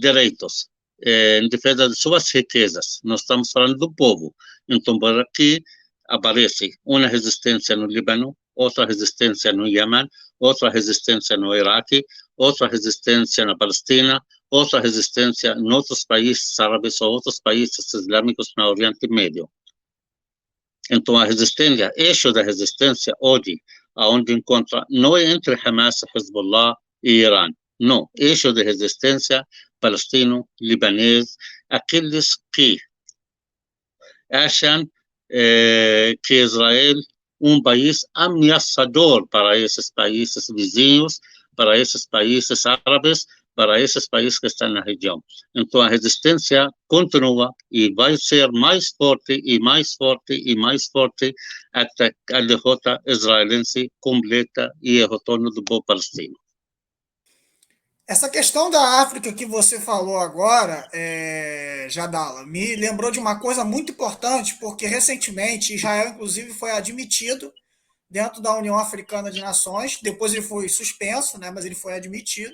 direitos, em defesa de suas riquezas. Nós estamos falando do povo. Então, por aqui aparece uma resistência no Líbano, outra resistência no Iêmen, outra resistência no Iraque, outra resistência na Palestina, outra resistência em outros países árabes ou outros países islâmicos no Oriente Médio. Então, a resistência, eixo da resistência hoje, onde encontra, não é entre Hamas, Hezbollah e Irã, não, eixo de resistência palestino, libanês, aqueles que acham que Israel é um país ameaçador para esses países vizinhos, para esses países árabes, para esses países que estão na região. Então, a resistência continua e vai ser mais forte e mais forte e mais forte até a derrota israelense completa e o retorno do povo palestino. Essa questão da África que você falou agora, Jadala, me lembrou de uma coisa muito importante, porque recentemente Israel, inclusive, foi admitido dentro da União Africana de Nações, depois ele foi suspenso, né, mas ele foi admitido.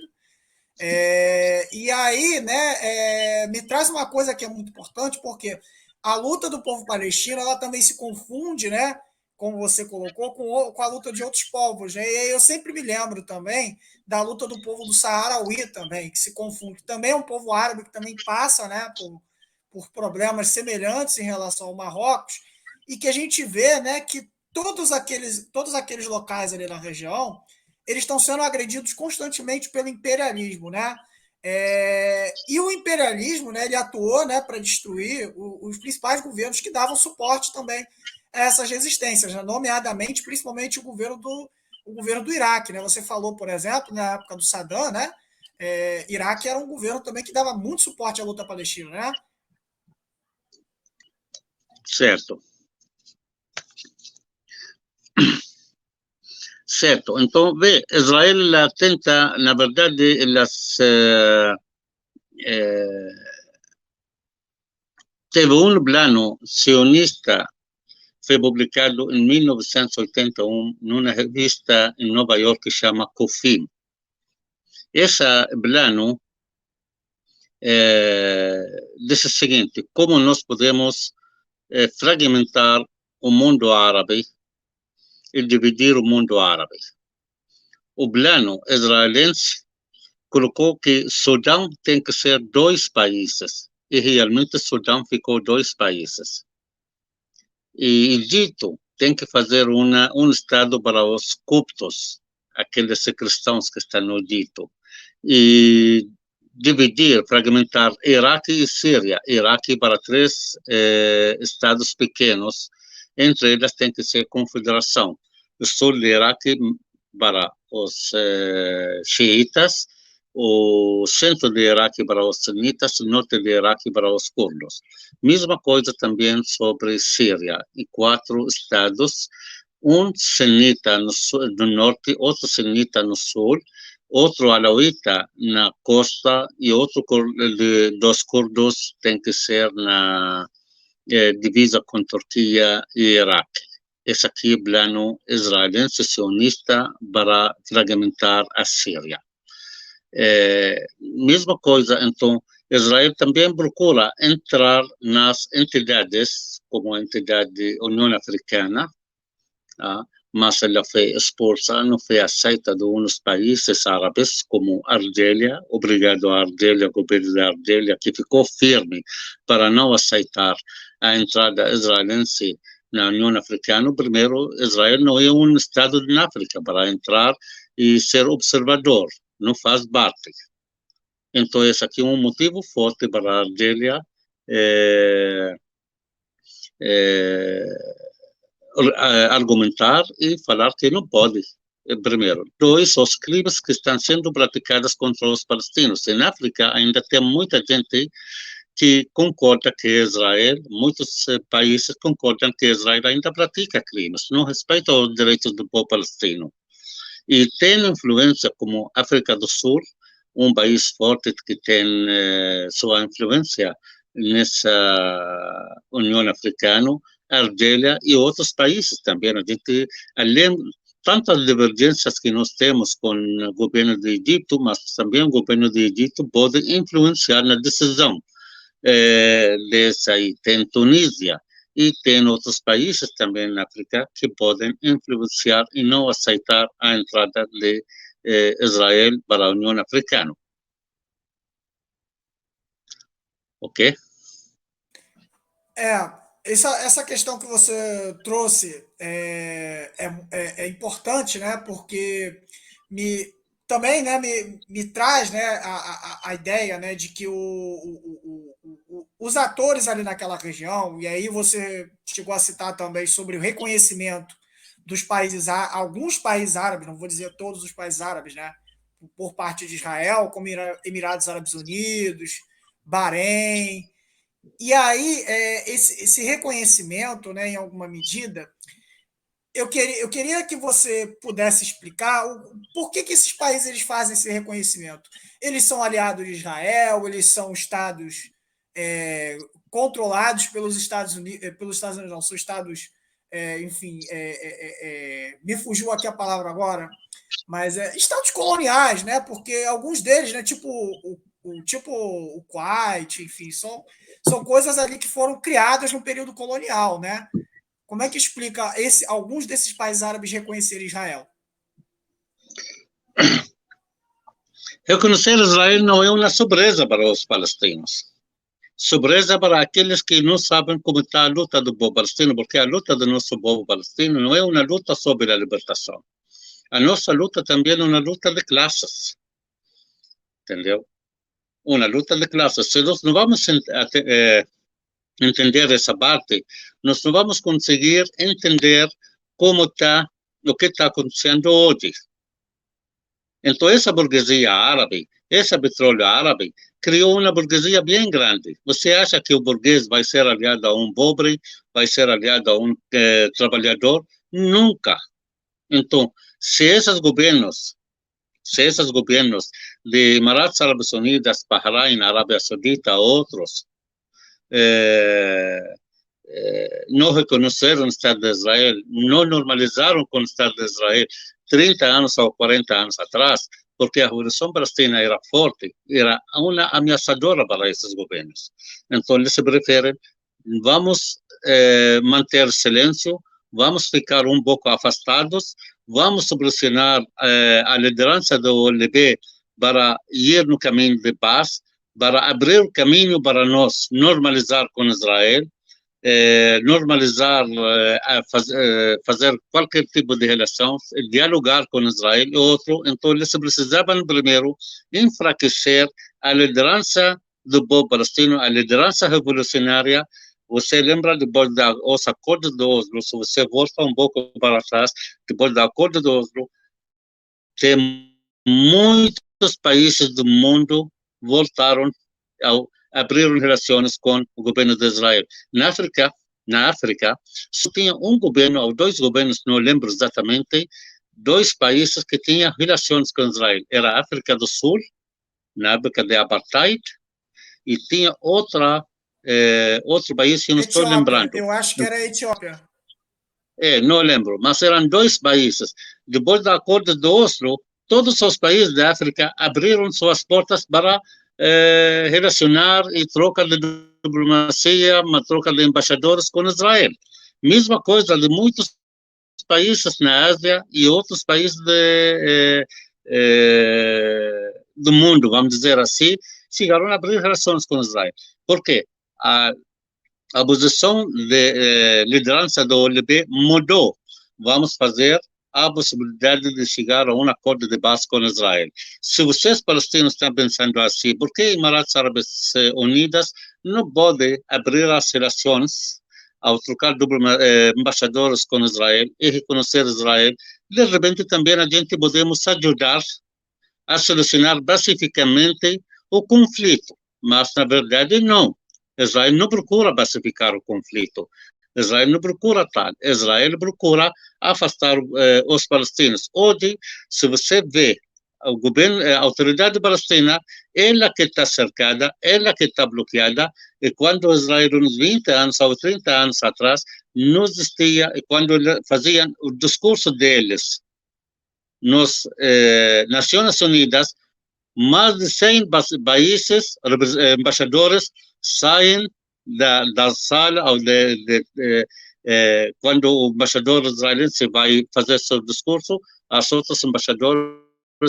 E aí, né, me traz uma coisa que é muito importante, porque a luta do povo palestino, ela também se confunde, né, como você colocou, com a luta de outros povos, né? E eu sempre me lembro também da luta do povo do Saharauí também, que se confunde. Também é um povo árabe que também passa, né, por problemas semelhantes em relação ao Marrocos, e que a gente vê, né, que todos aqueles locais ali na região, eles estão sendo agredidos constantemente pelo imperialismo, né? E o imperialismo, né, ele atuou, né, para destruir os principais governos que davam suporte também a essas resistências, né, nomeadamente, principalmente o governo do Iraque, né? Você falou, por exemplo, na época do Saddam, né? Iraque era um governo também que dava muito suporte à luta palestina, né? Certo. Certo, então, vê, Israel tenta, na verdade, teve um plano sionista, foi publicado em 1981 numa revista em Nova York que chama COFIM. Esse plano diz o seguinte: como nós podemos fragmentar o mundo árabe e dividir o mundo árabe. O plano israelense colocou que Sudão tem que ser 2 países, e realmente Sudão ficou 2 países. E Egito tem que fazer um estado para os coptos, aqueles cristãos que estão no Egito, e dividir, fragmentar Iraque e Síria, Iraque para 3 estados pequenos, entre eles tem que ser confederação. O sul do Iraque para os xiitas, o centro do Iraque para os sunitas, o norte do Iraque para os curdos. Mesma coisa também sobre Síria, e 4 estados, um sunita no norte, outro sunita no sul, outro alauíta na costa e outro dos curdos tem que ser na divisa com Turquia e Iraque. Esse aqui é o plano israelense sionista para fragmentar a Síria. Mesma coisa, então, Israel também procura entrar nas entidades, como a entidade União Africana, mas ela foi expulsa, não foi aceita de uns países árabes, como Argélia. Obrigado à Argélia, ao governo da Argélia, que ficou firme para não aceitar a entrada israelense na União Africana. Primeiro, Israel não é um estado na África para entrar e ser observador, não faz parte. Então, esse aqui é um motivo forte para a Argélia argumentar e falar que não pode. Primeiro. Dois, os crimes que estão sendo praticados contra os palestinos. Em África ainda tem muita gente que concorda que Israel, muitos países concordam que Israel ainda pratica crimes, não respeita os direitos do povo palestino. E tem influência como África do Sul, um país forte que tem sua influência nessa União Africana, Argélia e outros países também. A gente, além tantas divergências que nós temos com o governo do Egito, mas também o governo do Egito pode influenciar na decisão dessa aí. Tem Tunísia e tem outros países também na África que podem influenciar e não aceitar a entrada de Israel para a União Africana. Ok? Essa questão que você trouxe é importante, né? Porque também, né, me traz, né, a ideia, né, de que os atores ali naquela região, e aí você chegou a citar também sobre o reconhecimento dos países, alguns países árabes, não vou dizer todos os países árabes, né, por parte de Israel, como Emirados Árabes Unidos, Bahrein. E aí, esse reconhecimento, né, em alguma medida, eu queria que você pudesse explicar por que esses países eles fazem esse reconhecimento. Eles são aliados de Israel, eles são estados controlados pelos Estados Unidos, não, são estados, enfim, me fugiu aqui a palavra agora, mas estados coloniais, né? Porque alguns deles, né, tipo o Kuwait, enfim, são coisas ali que foram criadas no período colonial, né? Como é que explica alguns desses países árabes reconhecerem Israel? Reconhecer Israel não é uma surpresa para os palestinos. Surpresa para aqueles que não sabem como está a luta do povo palestino, porque a luta do nosso povo palestino não é uma luta sobre a libertação. A nossa luta também é uma luta de classes. Entendeu? Uma luta de classes. Se nós não vamos entender essa parte, nós não vamos conseguir entender como está, o que está acontecendo hoje. Então, essa burguesia árabe, esse petróleo árabe, criou uma burguesia bem grande. Você acha que o burguês vai ser aliado a um pobre, vai ser aliado a um trabalhador? Nunca. Então, se esses governos de Emirados Árabes Unidos, Bahrein, Arábia Saudita, outros, não reconheceram o Estado de Israel, não normalizaram com o Estado de Israel 30 anos ou 40 anos atrás, porque a Revolução Palestina era forte, era uma ameaçadora para esses governos. Então, eles preferem, vamos manter silêncio, vamos ficar um pouco afastados, vamos pressionar a liderança do OLP para ir no caminho de paz, para abrir o caminho para nós normalizar com Israel, normalizar, fazer qualquer tipo de relação, dialogar com Israel e outro. Então, eles precisavam primeiro enfraquecer a liderança do povo palestino, a liderança revolucionária. Você lembra depois dos acordos de Oslo, se você volta um pouco para trás, depois do acordo de Oslo, tem muitos países do mundo voltaram abriram relações com o governo de Israel. Na África, só tinha um governo ou dois governos, não lembro exatamente, dois países que tinham relações com Israel. Era a África do Sul, na época de apartheid, e tinha outro país que eu não estou lembrando. Eu acho que era a Etiópia. Não lembro, mas eram dois países. Depois do acordo de Oslo, todos os países da África abriram suas portas para relacionar e troca de diplomacia, uma troca de embaixadores com Israel. Mesma coisa de muitos países na Ásia e outros países do mundo, vamos dizer assim, chegaram a abrir relações com Israel. Por quê? A posição de liderança do OLP mudou. Vamos fazer há a possibilidade de chegar a um acordo de paz com Israel. Se vocês palestinos estão pensando assim, por que Emirados Árabes Unidos não pode abrir as relações ao trocar embaixadores com Israel e reconhecer Israel? De repente também a gente podemos ajudar a solucionar pacificamente o conflito, mas na verdade não. Israel não procura pacificar o conflito. Israel não procura tal. Israel procura afastar os palestinos. Hoje, se você vê o governo, a autoridade palestina, ela que está cercada, ela que está bloqueada, e quando Israel, uns 20 anos ou 30 anos atrás, não existia, e quando faziam o discurso deles nas Nações Unidas, mais de 100 países, embaixadores, saem da sala ou quando o embaixador israelense vai fazer seu discurso, as outras embaixadores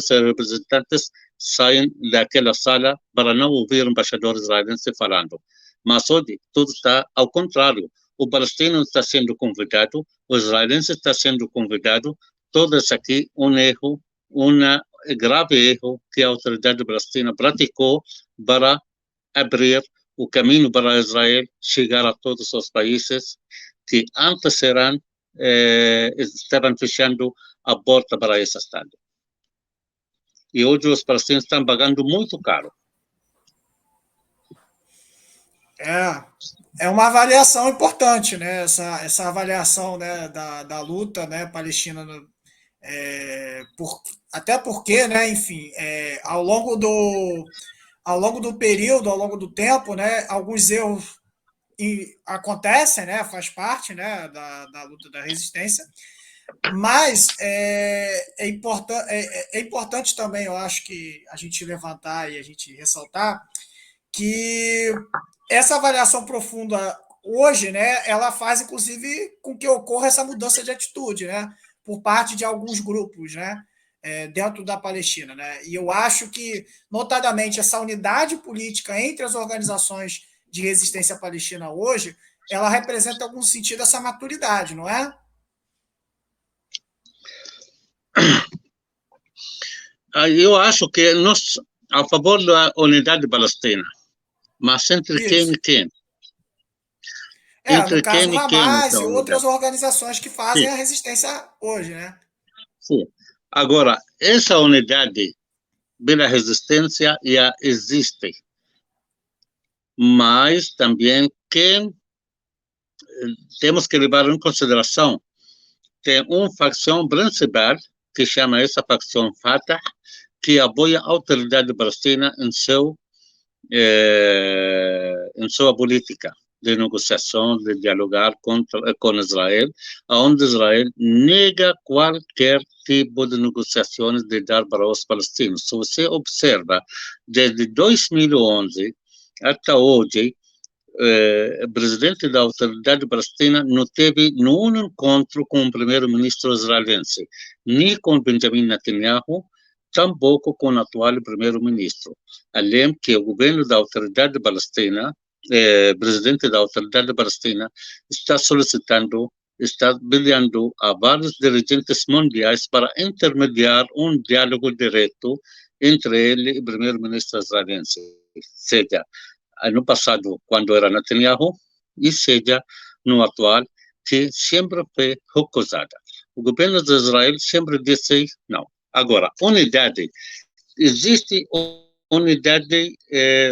e representantes saem daquela sala para não ouvir o embaixador israelense falando. Mas hoje tudo está ao contrário. O palestino está sendo convidado, o israelense está sendo convidado, todos aqui um erro, uma grave erro que a autoridade palestina praticou para abrir o caminho para Israel chegar a todos os países que antes estavam fechando a porta para esse Estado. E hoje os palestinos estão pagando muito caro. É uma avaliação importante, né? Essa avaliação, né, da luta, né, palestina, até porque, né, enfim, ao longo do período, ao longo do tempo, né, alguns erros acontecem, né, faz parte, né, da luta da resistência, mas é importante também, eu acho que a gente levantar e a gente ressaltar que essa avaliação profunda hoje, né, ela faz inclusive com que ocorra essa mudança de atitude, né, por parte de alguns grupos, né, dentro da Palestina, né? E eu acho que, notadamente, essa unidade política entre as organizações de resistência palestina hoje, ela representa, em algum sentido, essa maturidade, não é? Eu acho que nós, a favor da unidade palestina, mas entre Isso. quem e quem? No caso, quem e quem Hamas essa e outras unidade? organizações que fazem Sim. a resistência hoje, né? Sim. Agora, essa unidade pela resistência já existe, mas também quem temos que levar em consideração, tem uma facção principal que chama essa facção Fatah, que apoia a autoridade palestina em sua política de negociação, de dialogar com Israel, onde Israel nega qualquer tipo de negociações de dar para os palestinos. Se você observa, desde 2011 até hoje, o presidente da autoridade palestina não teve nenhum encontro com o primeiro-ministro israelense, nem com Benjamin Netanyahu, tampouco com o atual primeiro-ministro. Além que o governo da autoridade palestina, presidente da autoridade palestina, está solicitando, está pedindo a vários dirigentes mundiais para intermediar um diálogo direto entre ele e o primeiro-ministro israelense. Seja, no passado, quando era Netanyahu, e seja no atual, que sempre foi recusada. O governo de Israel sempre disse não. Agora, unidade. Existe unidade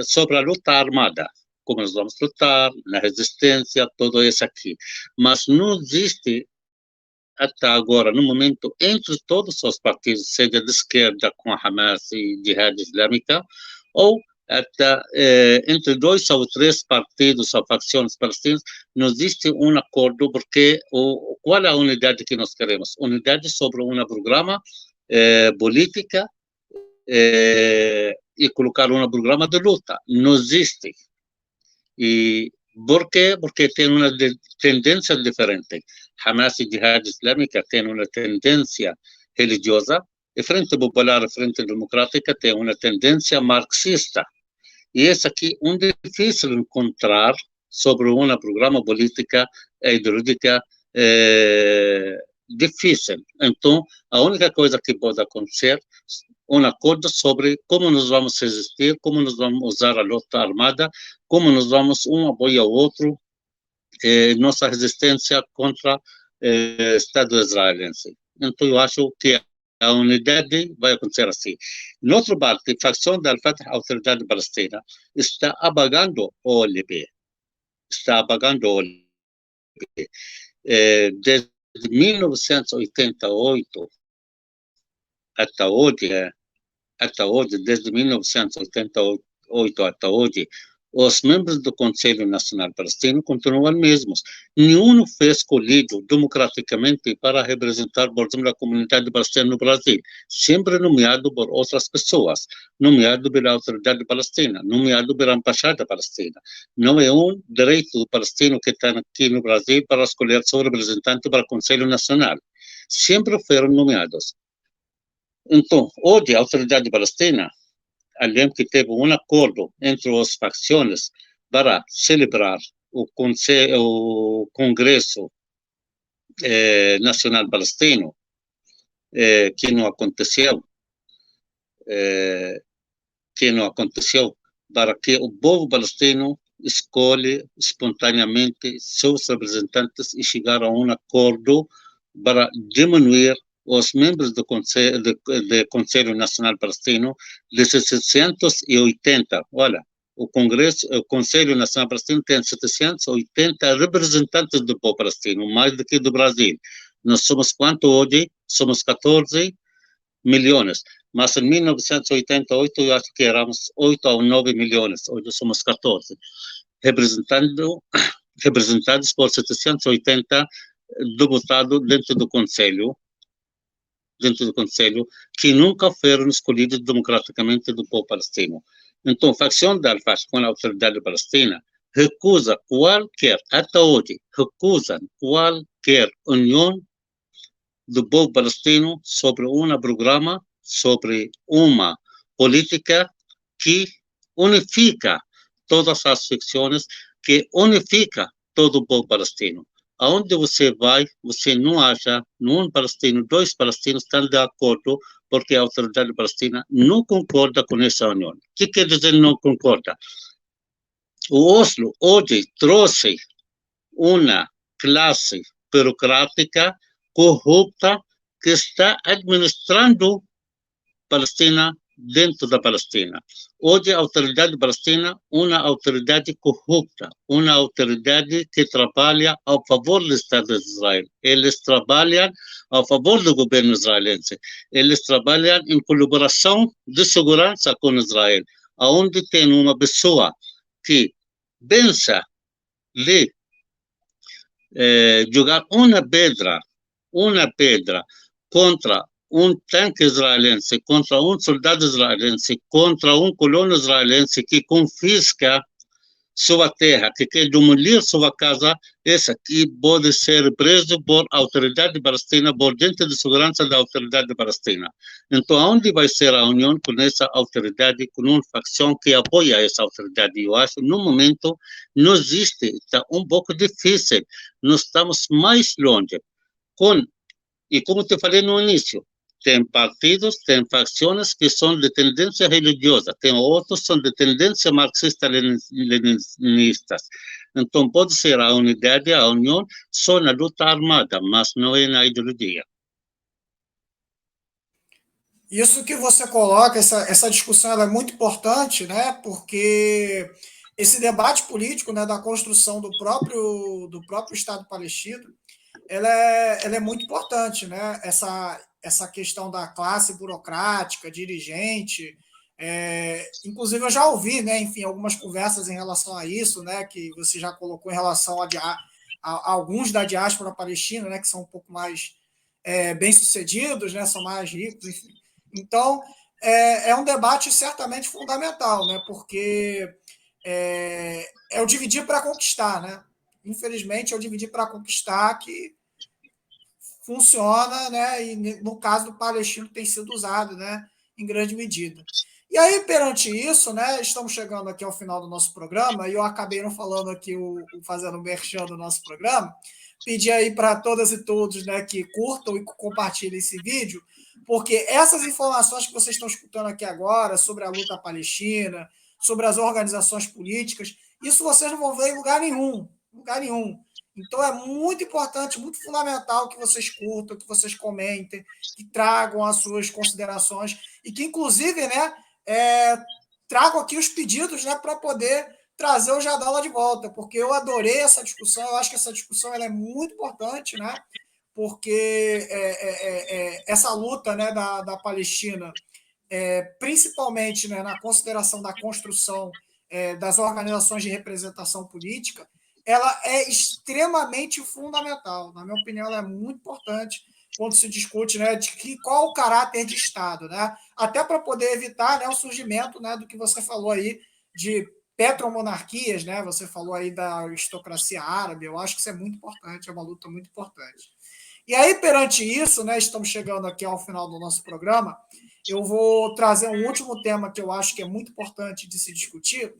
sobre a luta armada, como nós vamos lutar, na resistência, tudo isso aqui. Mas não existe, até agora, no momento, entre todos os partidos, seja de esquerda com a Hamas e Jihad Islâmica, ou até entre 2 ou 3 partidos ou facções palestinas, não existe um acordo, porque qual é a unidade que nós queremos? Unidade sobre um programa política e colocar um programa de luta. Não existe. E por quê? Porque tem uma tendência diferente. Hamas e Jihad Islâmica tem uma tendência religiosa, e Frente Popular e Frente Democrática tem uma tendência marxista. E esse aqui é difícil encontrar sobre um programa política e ideológica difícil. Então, a única coisa que pode acontecer um acordo sobre como nós vamos resistir, como nós vamos usar a luta armada, como nós vamos um apoiar o outro, nossa resistência contra o Estado israelense. Então, eu acho que a unidade vai acontecer assim. Na outra parte, a facção da Al-Fatah, a Autoridade Palestina, está apagando o OLP. Está apagando o OLP. Desde 1988 até hoje, desde 1988 até hoje, os membros do Conselho Nacional Palestino continuam mesmos. Nenhum foi escolhido democraticamente para representar, por exemplo, a comunidade palestina no Brasil. Sempre nomeado por outras pessoas, nomeado pela autoridade palestina, nomeado pela embaixada palestina. Não é um direito palestino que está aqui no Brasil para escolher seu representante para o Conselho Nacional. Sempre foram nomeados. Então, hoje, a autoridade palestina, além que teve um acordo entre as facções para celebrar o Congresso Nacional Palestino, que não aconteceu, para que o povo palestino escolhe espontaneamente seus representantes e chegar a um acordo para diminuir os membros do Conselho Nacional Palestino de 780. Olha, o Conselho Nacional Palestino tem 780 representantes do povo palestino, mais do que do Brasil. Nós somos quanto hoje? Somos 14 milhões. Mas em 1988, eu acho que éramos 8 ou 9 milhões. Hoje somos 14. Representados por 780 deputados dentro do Conselho, que nunca foram escolhidos democraticamente do povo palestino. Então, a facção da Al-Fatah com a autoridade palestina recusa até hoje, recusa qualquer união do povo palestino sobre um programa, sobre uma política que unifica todas as facções, que unifica todo o povo palestino. Aonde você vai, você não acha um palestino, dois palestinos estão de acordo, porque a autoridade palestina não concorda com essa união. O que quer dizer não concorda? O Oslo hoje trouxe uma classe burocrática corrupta que está administrando Palestina dentro da Palestina. Hoje, a autoridade palestina é uma autoridade corrupta, uma autoridade que trabalha a favor do Estado de Israel. Eles trabalham a favor do governo israelense. Eles trabalham em colaboração de segurança com Israel, onde tem uma pessoa que pensa de jogar uma pedra contra um tanque israelense, contra um soldado israelense, contra um colono israelense que confisca sua terra, que quer demolir sua casa, esse aqui pode ser preso por autoridade palestina, por dentro de segurança da autoridade palestina. Então, onde vai ser a união com essa autoridade, com uma facção que apoia essa autoridade? Eu acho, no momento, não existe, está um pouco difícil. Nós estamos mais longe. E como te falei no início, tem partidos, tem facções que são de tendência religiosa, tem outros que são de tendência marxista-leninistas. Então, pode ser a unidade, a união, só na luta armada, mas não é na ideologia. Isso que você coloca, essa discussão é muito importante, né? Porque esse debate político, né, da construção do próprio Estado palestino, ela é muito importante, né? Essa questão da classe burocrática, dirigente. Inclusive, eu já ouvi, né, enfim, algumas conversas em relação a isso, né, que você já colocou em relação a alguns da diáspora palestina, né, que são um pouco mais bem-sucedidos, né, são mais ricos, enfim. Então, é um debate certamente fundamental, né, porque é o dividir para conquistar, né? Infelizmente, é o dividir para conquistar que funciona, né? E no caso do palestino tem sido usado, né? Em grande medida. E aí, perante isso, né? Estamos chegando aqui ao final do nosso programa, e eu acabei não falando aqui, fazendo o merchan do nosso programa, pedir aí para todas e todos, né, que curtam e compartilhem esse vídeo, porque essas informações que vocês estão escutando aqui agora sobre a luta palestina, sobre as organizações políticas, isso vocês não vão ver em lugar nenhum, lugar nenhum. Então é muito importante, muito fundamental que vocês curtam, que vocês comentem, que tragam as suas considerações e que, inclusive, né, tragam aqui os pedidos, né, para poder trazer o Jadala de volta, porque eu adorei essa discussão, eu acho que essa discussão ela é muito importante, né, porque essa luta, né, da Palestina, principalmente, né, na consideração da construção das organizações de representação política, ela é extremamente fundamental. Na minha opinião, ela é muito importante quando se discute, né, de qual o caráter de Estado, né? Até para poder evitar, né, o surgimento, né, do que você falou aí de petromonarquias, né? Você falou aí da aristocracia árabe. Eu acho que isso é muito importante, é uma luta muito importante. E aí, perante isso, né, estamos chegando aqui ao final do nosso programa, eu vou trazer um último tema que eu acho que é muito importante de se discutir,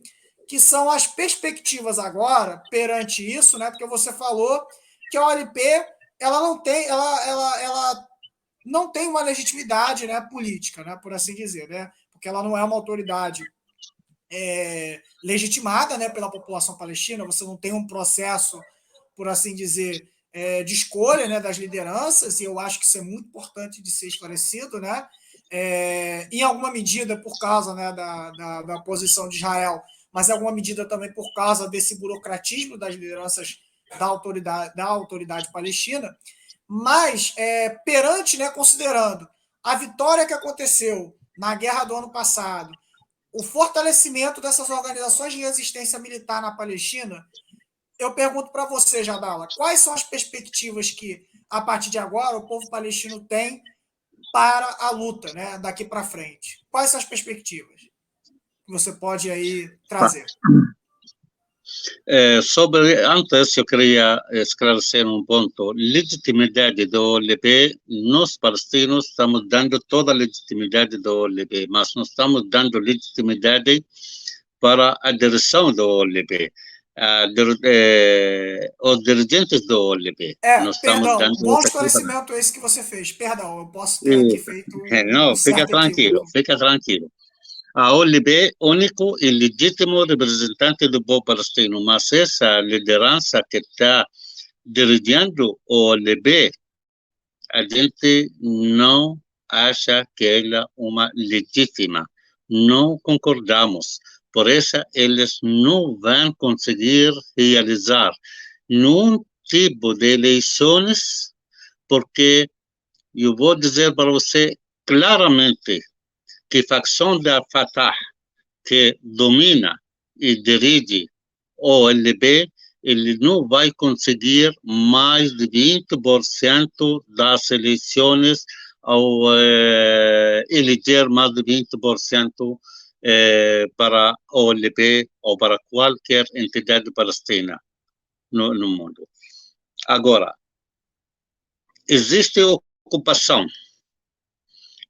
que são as perspectivas agora perante isso, né? Porque você falou que a OLP ela não tem uma legitimidade, né, política, né, por assim dizer, né? Porque ela não é uma autoridade legitimada, né, pela população palestina. Você não tem um processo, por assim dizer, de escolha, né, das lideranças, e eu acho que isso é muito importante de ser esclarecido, né? Em alguma medida por causa, né, da posição de Israel, mas em alguma medida também por causa desse burocratismo das lideranças da autoridade palestina. Mas, perante, né, considerando a vitória que aconteceu na guerra do ano passado, o fortalecimento dessas organizações de resistência militar na Palestina, eu pergunto para você, Jadala, quais são as perspectivas que, a partir de agora, o povo palestino tem para a luta, né, daqui para frente? Quais são as perspectivas que você pode aí trazer? Antes eu queria esclarecer um ponto. Legitimidade do OLP, nós palestinos estamos dando toda a legitimidade do OLP, mas não estamos dando legitimidade para a direção do OLP. Os dirigentes do OLP. Perdão, bom esclarecimento esse que você fez. Perdão, eu posso ter aqui feito não, fica tranquilo, fica tranquilo. A OLP, único e legítimo representante do povo palestino, mas essa liderança que está dirigindo o OLP, a gente não acha que ela é uma legítima. Não concordamos. Por isso, eles não vão conseguir realizar nenhum tipo de eleições, porque eu vou dizer para você claramente que a facção da Fatah, que domina e dirige o OLP, ele não vai conseguir mais de 20% das eleições ao eleger mais de 20% para o OLP ou para qualquer entidade palestina no mundo. Agora, existe ocupação,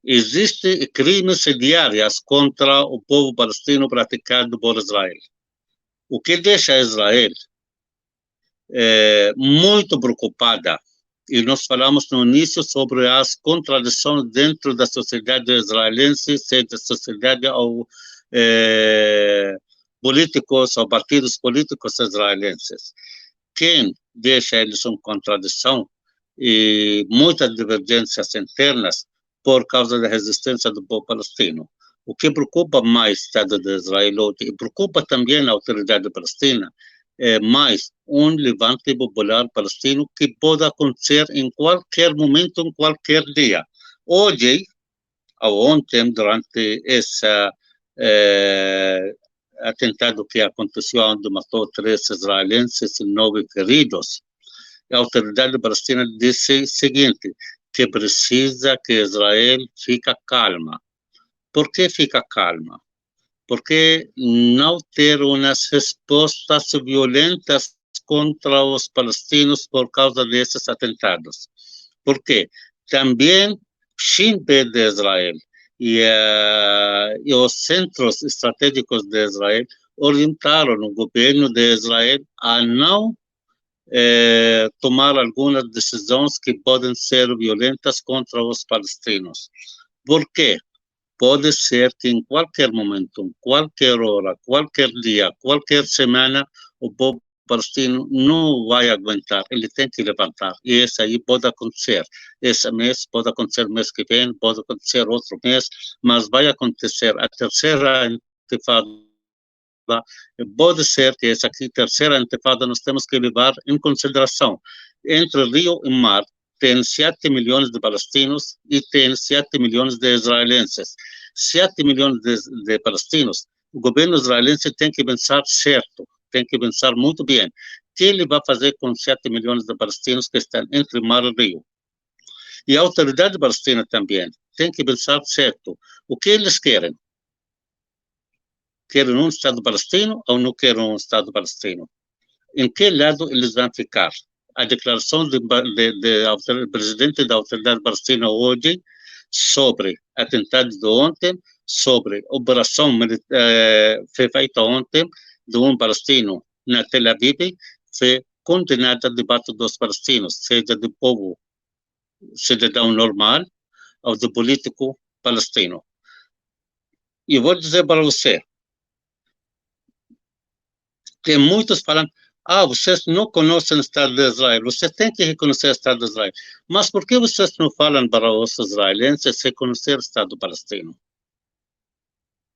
existem crimes diários contra o povo palestino praticado por Israel. O que deixa Israel muito preocupada, e nós falamos no início sobre as contradições dentro da sociedade israelense, seja sociedade ou políticos ou partidos políticos israelenses. Quem deixa eles em contradição e muitas divergências internas por causa da resistência do povo palestino. O que preocupa mais o Estado de Israel e preocupa também a autoridade palestina é mais um levante popular palestino que pode acontecer em qualquer momento, em qualquer dia. Hoje, ou ontem, durante esse atentado que aconteceu, onde matou 3 israelenses e 9 feridos, a autoridade palestina disse o seguinte, que precisa que Israel fique calma. Por que fica calma? Porque não ter umas respostas violentas contra os palestinos por causa desses atentados. Por quê? Também Shin Bet de Israel e os centros estratégicos de Israel orientaram o governo de Israel a não tomar algumas decisões que podem ser violentas contra os palestinos. Por quê? Pode ser que em qualquer momento, qualquer hora, qualquer dia, qualquer semana, o povo palestino não vai aguentar, ele tem que levantar. E isso aí pode acontecer. Esse mês, pode acontecer mês que vem, pode acontecer outro mês, mas vai acontecer. A terceira intifada, pode ser que essa aqui, terceira intifada, nós temos que levar em consideração. Entre rio e mar, tem 7 milhões de palestinos e tem 7 milhões de israelenses. 7 milhões de palestinos, o governo israelense tem que pensar certo, tem que pensar muito bem. O que ele vai fazer com 7 milhões de palestinos que estão entre mar e rio? E a autoridade palestina também tem que pensar certo. O que eles querem? Querem um Estado palestino ou não querem um Estado palestino? Em que lado eles vão ficar? A declaração do presidente da autoridade palestina hoje sobre atentado de ontem, sobre operação feita ontem de um palestino na Tel Aviv, foi condenada debaixo dos palestinos, seja do povo cidadão normal ou do político palestino. E vou dizer para você, tem muitos falando, vocês não conhecem o Estado de Israel, vocês têm que reconhecer o Estado de Israel. Mas por que vocês não falam para os israelenses reconhecer o Estado palestino?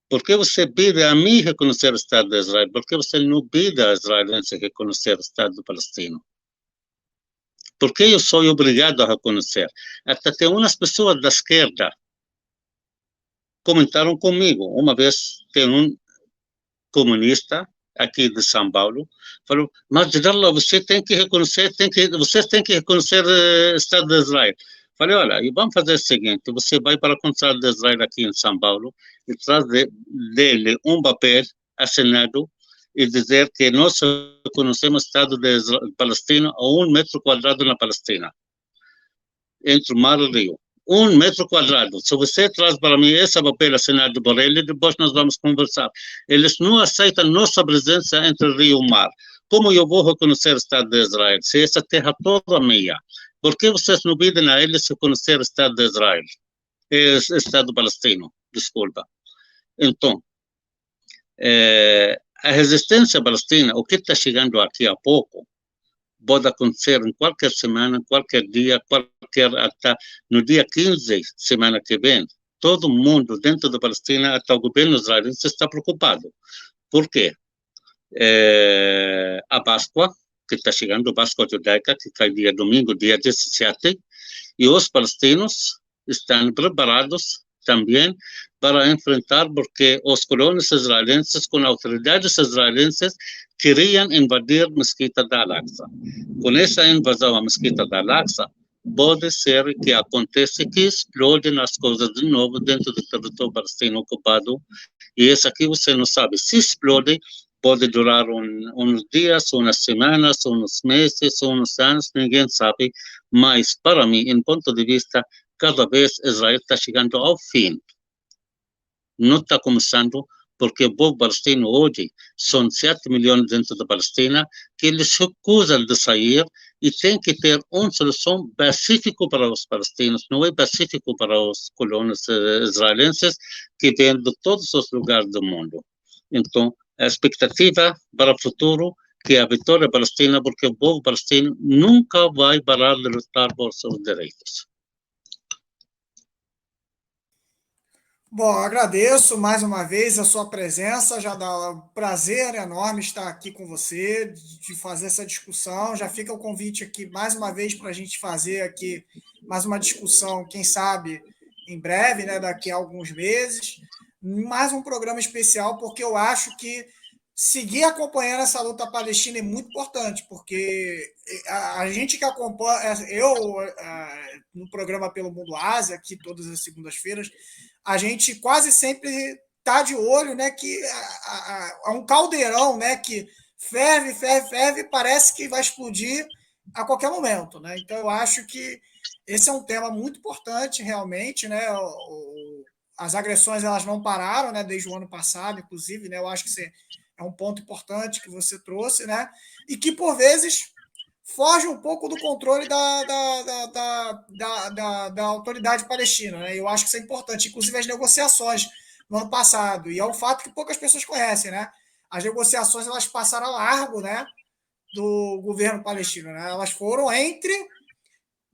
Por que você pede a mim reconhecer o Estado de Israel? Por que você não pede a israelenses reconhecer o Estado palestino? Por que eu sou obrigado a reconhecer? Até tem umas pessoas da esquerda comentaram comigo. Uma vez tem um comunista aqui de São Paulo, falou, mas Jallah, você tem que reconhecer, vocês têm que reconhecer o Estado de Israel. Falei, olha, e vamos fazer o seguinte, você vai para o consulado de Israel aqui em São Paulo e traz dele um papel assinado e dizer que nós reconhecemos o Estado de Palestina a 1 metro quadrado na Palestina, entre o mar e o rio. 1 metro quadrado. Se você traz para mim esse papel assinado por ele, depois nós vamos conversar. Eles não aceitam nossa presença entre o rio e o mar. Como eu vou reconhecer o Estado de Israel? Se essa terra toda é minha, por que vocês não pedem a eles reconhecer o Estado de Israel? O Estado palestino, desculpa. Então, a resistência palestina, o que está chegando aqui a pouco, pode acontecer em qualquer semana, qualquer dia, até no dia 15, semana que vem. Todo mundo dentro da Palestina, até o governo israelense, está preocupado. Por quê? A Páscoa, que está chegando, a Páscoa judaica, que cai dia domingo, dia 17, e os palestinos estão preparados também para enfrentar, porque os colonos israelenses, com autoridades israelenses, queriam invadir a Mesquita da Al-Aqsa. Com essa invasão à Mesquita da Al-Aqsa, pode ser que aconteça que explodem as coisas de novo dentro do território palestino ocupado, e isso aqui você não sabe. Se explode, pode durar uns dias, umas semanas, uns meses, uns anos, ninguém sabe, mas para mim, em ponto de vista, cada vez Israel está chegando ao fim. Não está começando, porque o povo palestino hoje são 7 milhões dentro da Palestina, que eles recusam de sair e tem que ter uma solução pacífica para os palestinos, não é pacífico para os colonos israelenses que vêm de todos os lugares do mundo. Então, a expectativa para o futuro que a vitória palestina, porque o povo palestino nunca vai parar de lutar por seus direitos. Bom, agradeço mais uma vez a sua presença, já dá um prazer enorme estar aqui com você, de fazer essa discussão. Já fica o convite aqui mais uma vez para a gente fazer aqui mais uma discussão, quem sabe em breve, né, daqui a alguns meses. Mais um programa especial, porque eu acho que seguir acompanhando essa luta palestina é muito importante, porque a gente que acompanha, eu no programa Pelo Mundo Ásia, aqui todas as segundas-feiras, a gente quase sempre está de olho, né, que há um caldeirão, né, que ferve, ferve, ferve, parece que vai explodir a qualquer momento, né? Então eu acho que esse é um tema muito importante, realmente, né? As agressões elas não pararam, né, desde o ano passado, inclusive, né? Eu acho que é um ponto importante que você trouxe, né? E que por vezes foge um pouco do controle da autoridade palestina, né? Eu acho que isso é importante, inclusive as negociações no ano passado, e é um fato que poucas pessoas conhecem, né? As negociações elas passaram a largo, né, do governo palestino, né? Elas foram entre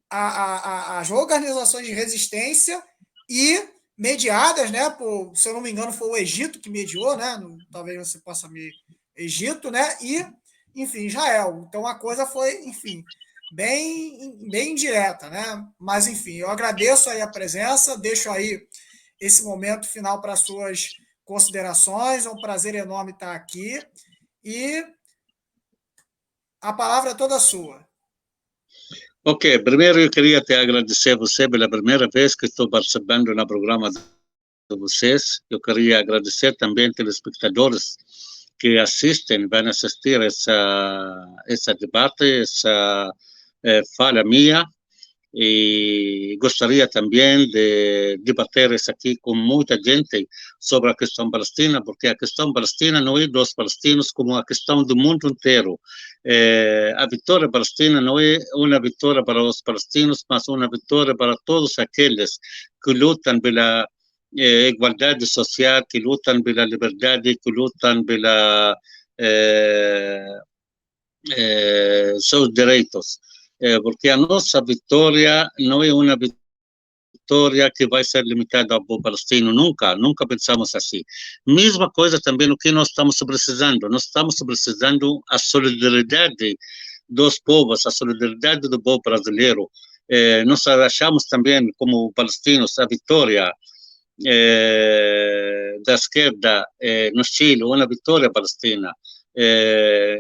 as organizações de resistência e mediadas, né? Por, se eu não me engano, foi o Egito que mediou, né? Talvez você possa me Egito, né? E, enfim, Israel. Então a coisa foi, enfim, bem direta, né? Mas enfim, eu agradeço aí a presença, deixo aí esse momento final para suas considerações. É um prazer enorme estar aqui e a palavra é toda sua. Ok, primeiro eu queria te agradecer você pela primeira vez que estou participando no programa de vocês. Eu queria agradecer também aos telespectadores que assistem, vão assistir essa debate, essa fala minha. E gostaria também de debater isso aqui com muita gente sobre a questão palestina, porque a questão palestina não é dos palestinos, como a questão do mundo inteiro. A vitória palestina não é uma vitória para os palestinos, mas uma vitória para todos aqueles que lutam pela igualdade social, que lutam pela liberdade, que lutam pela seus direitos. Porque a nossa vitória não é uma vitória que vai ser limitada ao povo palestino, nunca pensamos assim. Mesma coisa também no que nós estamos precisando a solidariedade dos povos, a solidariedade do povo brasileiro. Nós achamos também, como palestinos, a vitória da esquerda no Chile, uma vitória palestina.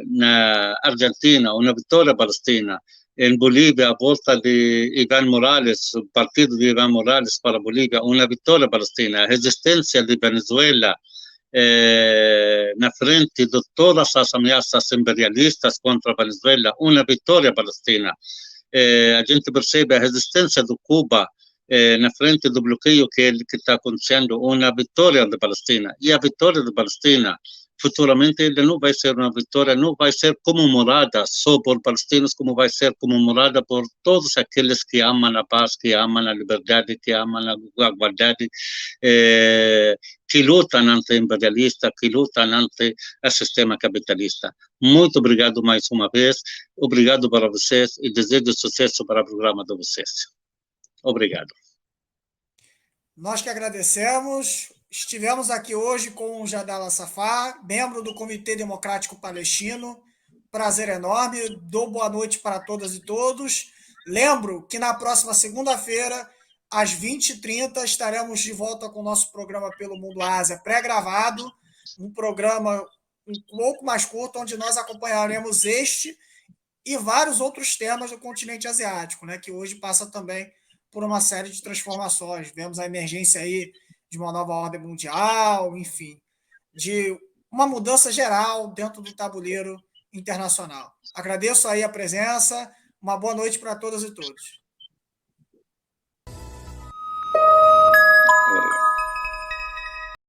Na Argentina, uma vitória palestina. Em Bolívia, a volta de Iván Morales, o partido de Iván Morales para a Bolívia, uma vitória palestina. A resistência de Venezuela na frente de todas as ameaças imperialistas contra a Venezuela, uma vitória palestina. A gente percebe a resistência do Cuba na frente do bloqueio que está acontecendo, uma vitória da Palestina. E a vitória da Palestina, futuramente, ele não vai ser uma vitória, não vai ser comemorada só por palestinos, como vai ser comemorada por todos aqueles que amam a paz, que amam a liberdade, que amam a igualdade, que lutam anti-imperialista, que lutam anti o sistema capitalista. Muito obrigado mais uma vez, obrigado para vocês e desejo sucesso para o programa de vocês. Obrigado. Nós que agradecemos. Estivemos aqui hoje com o Jadala Safar, membro do Comitê Democrático Palestino. Prazer enorme. Dou boa noite para todas e todos. Lembro que na próxima segunda-feira, às 20h30, estaremos de volta com o nosso programa Pelo Mundo Ásia, pré-gravado. Um programa um pouco mais curto, onde nós acompanharemos este e vários outros temas do continente asiático, né, que hoje passa também por uma série de transformações. Vemos a emergência aí de uma nova ordem mundial, enfim, de uma mudança geral dentro do tabuleiro internacional. Agradeço aí a presença, uma boa noite para todas e todos.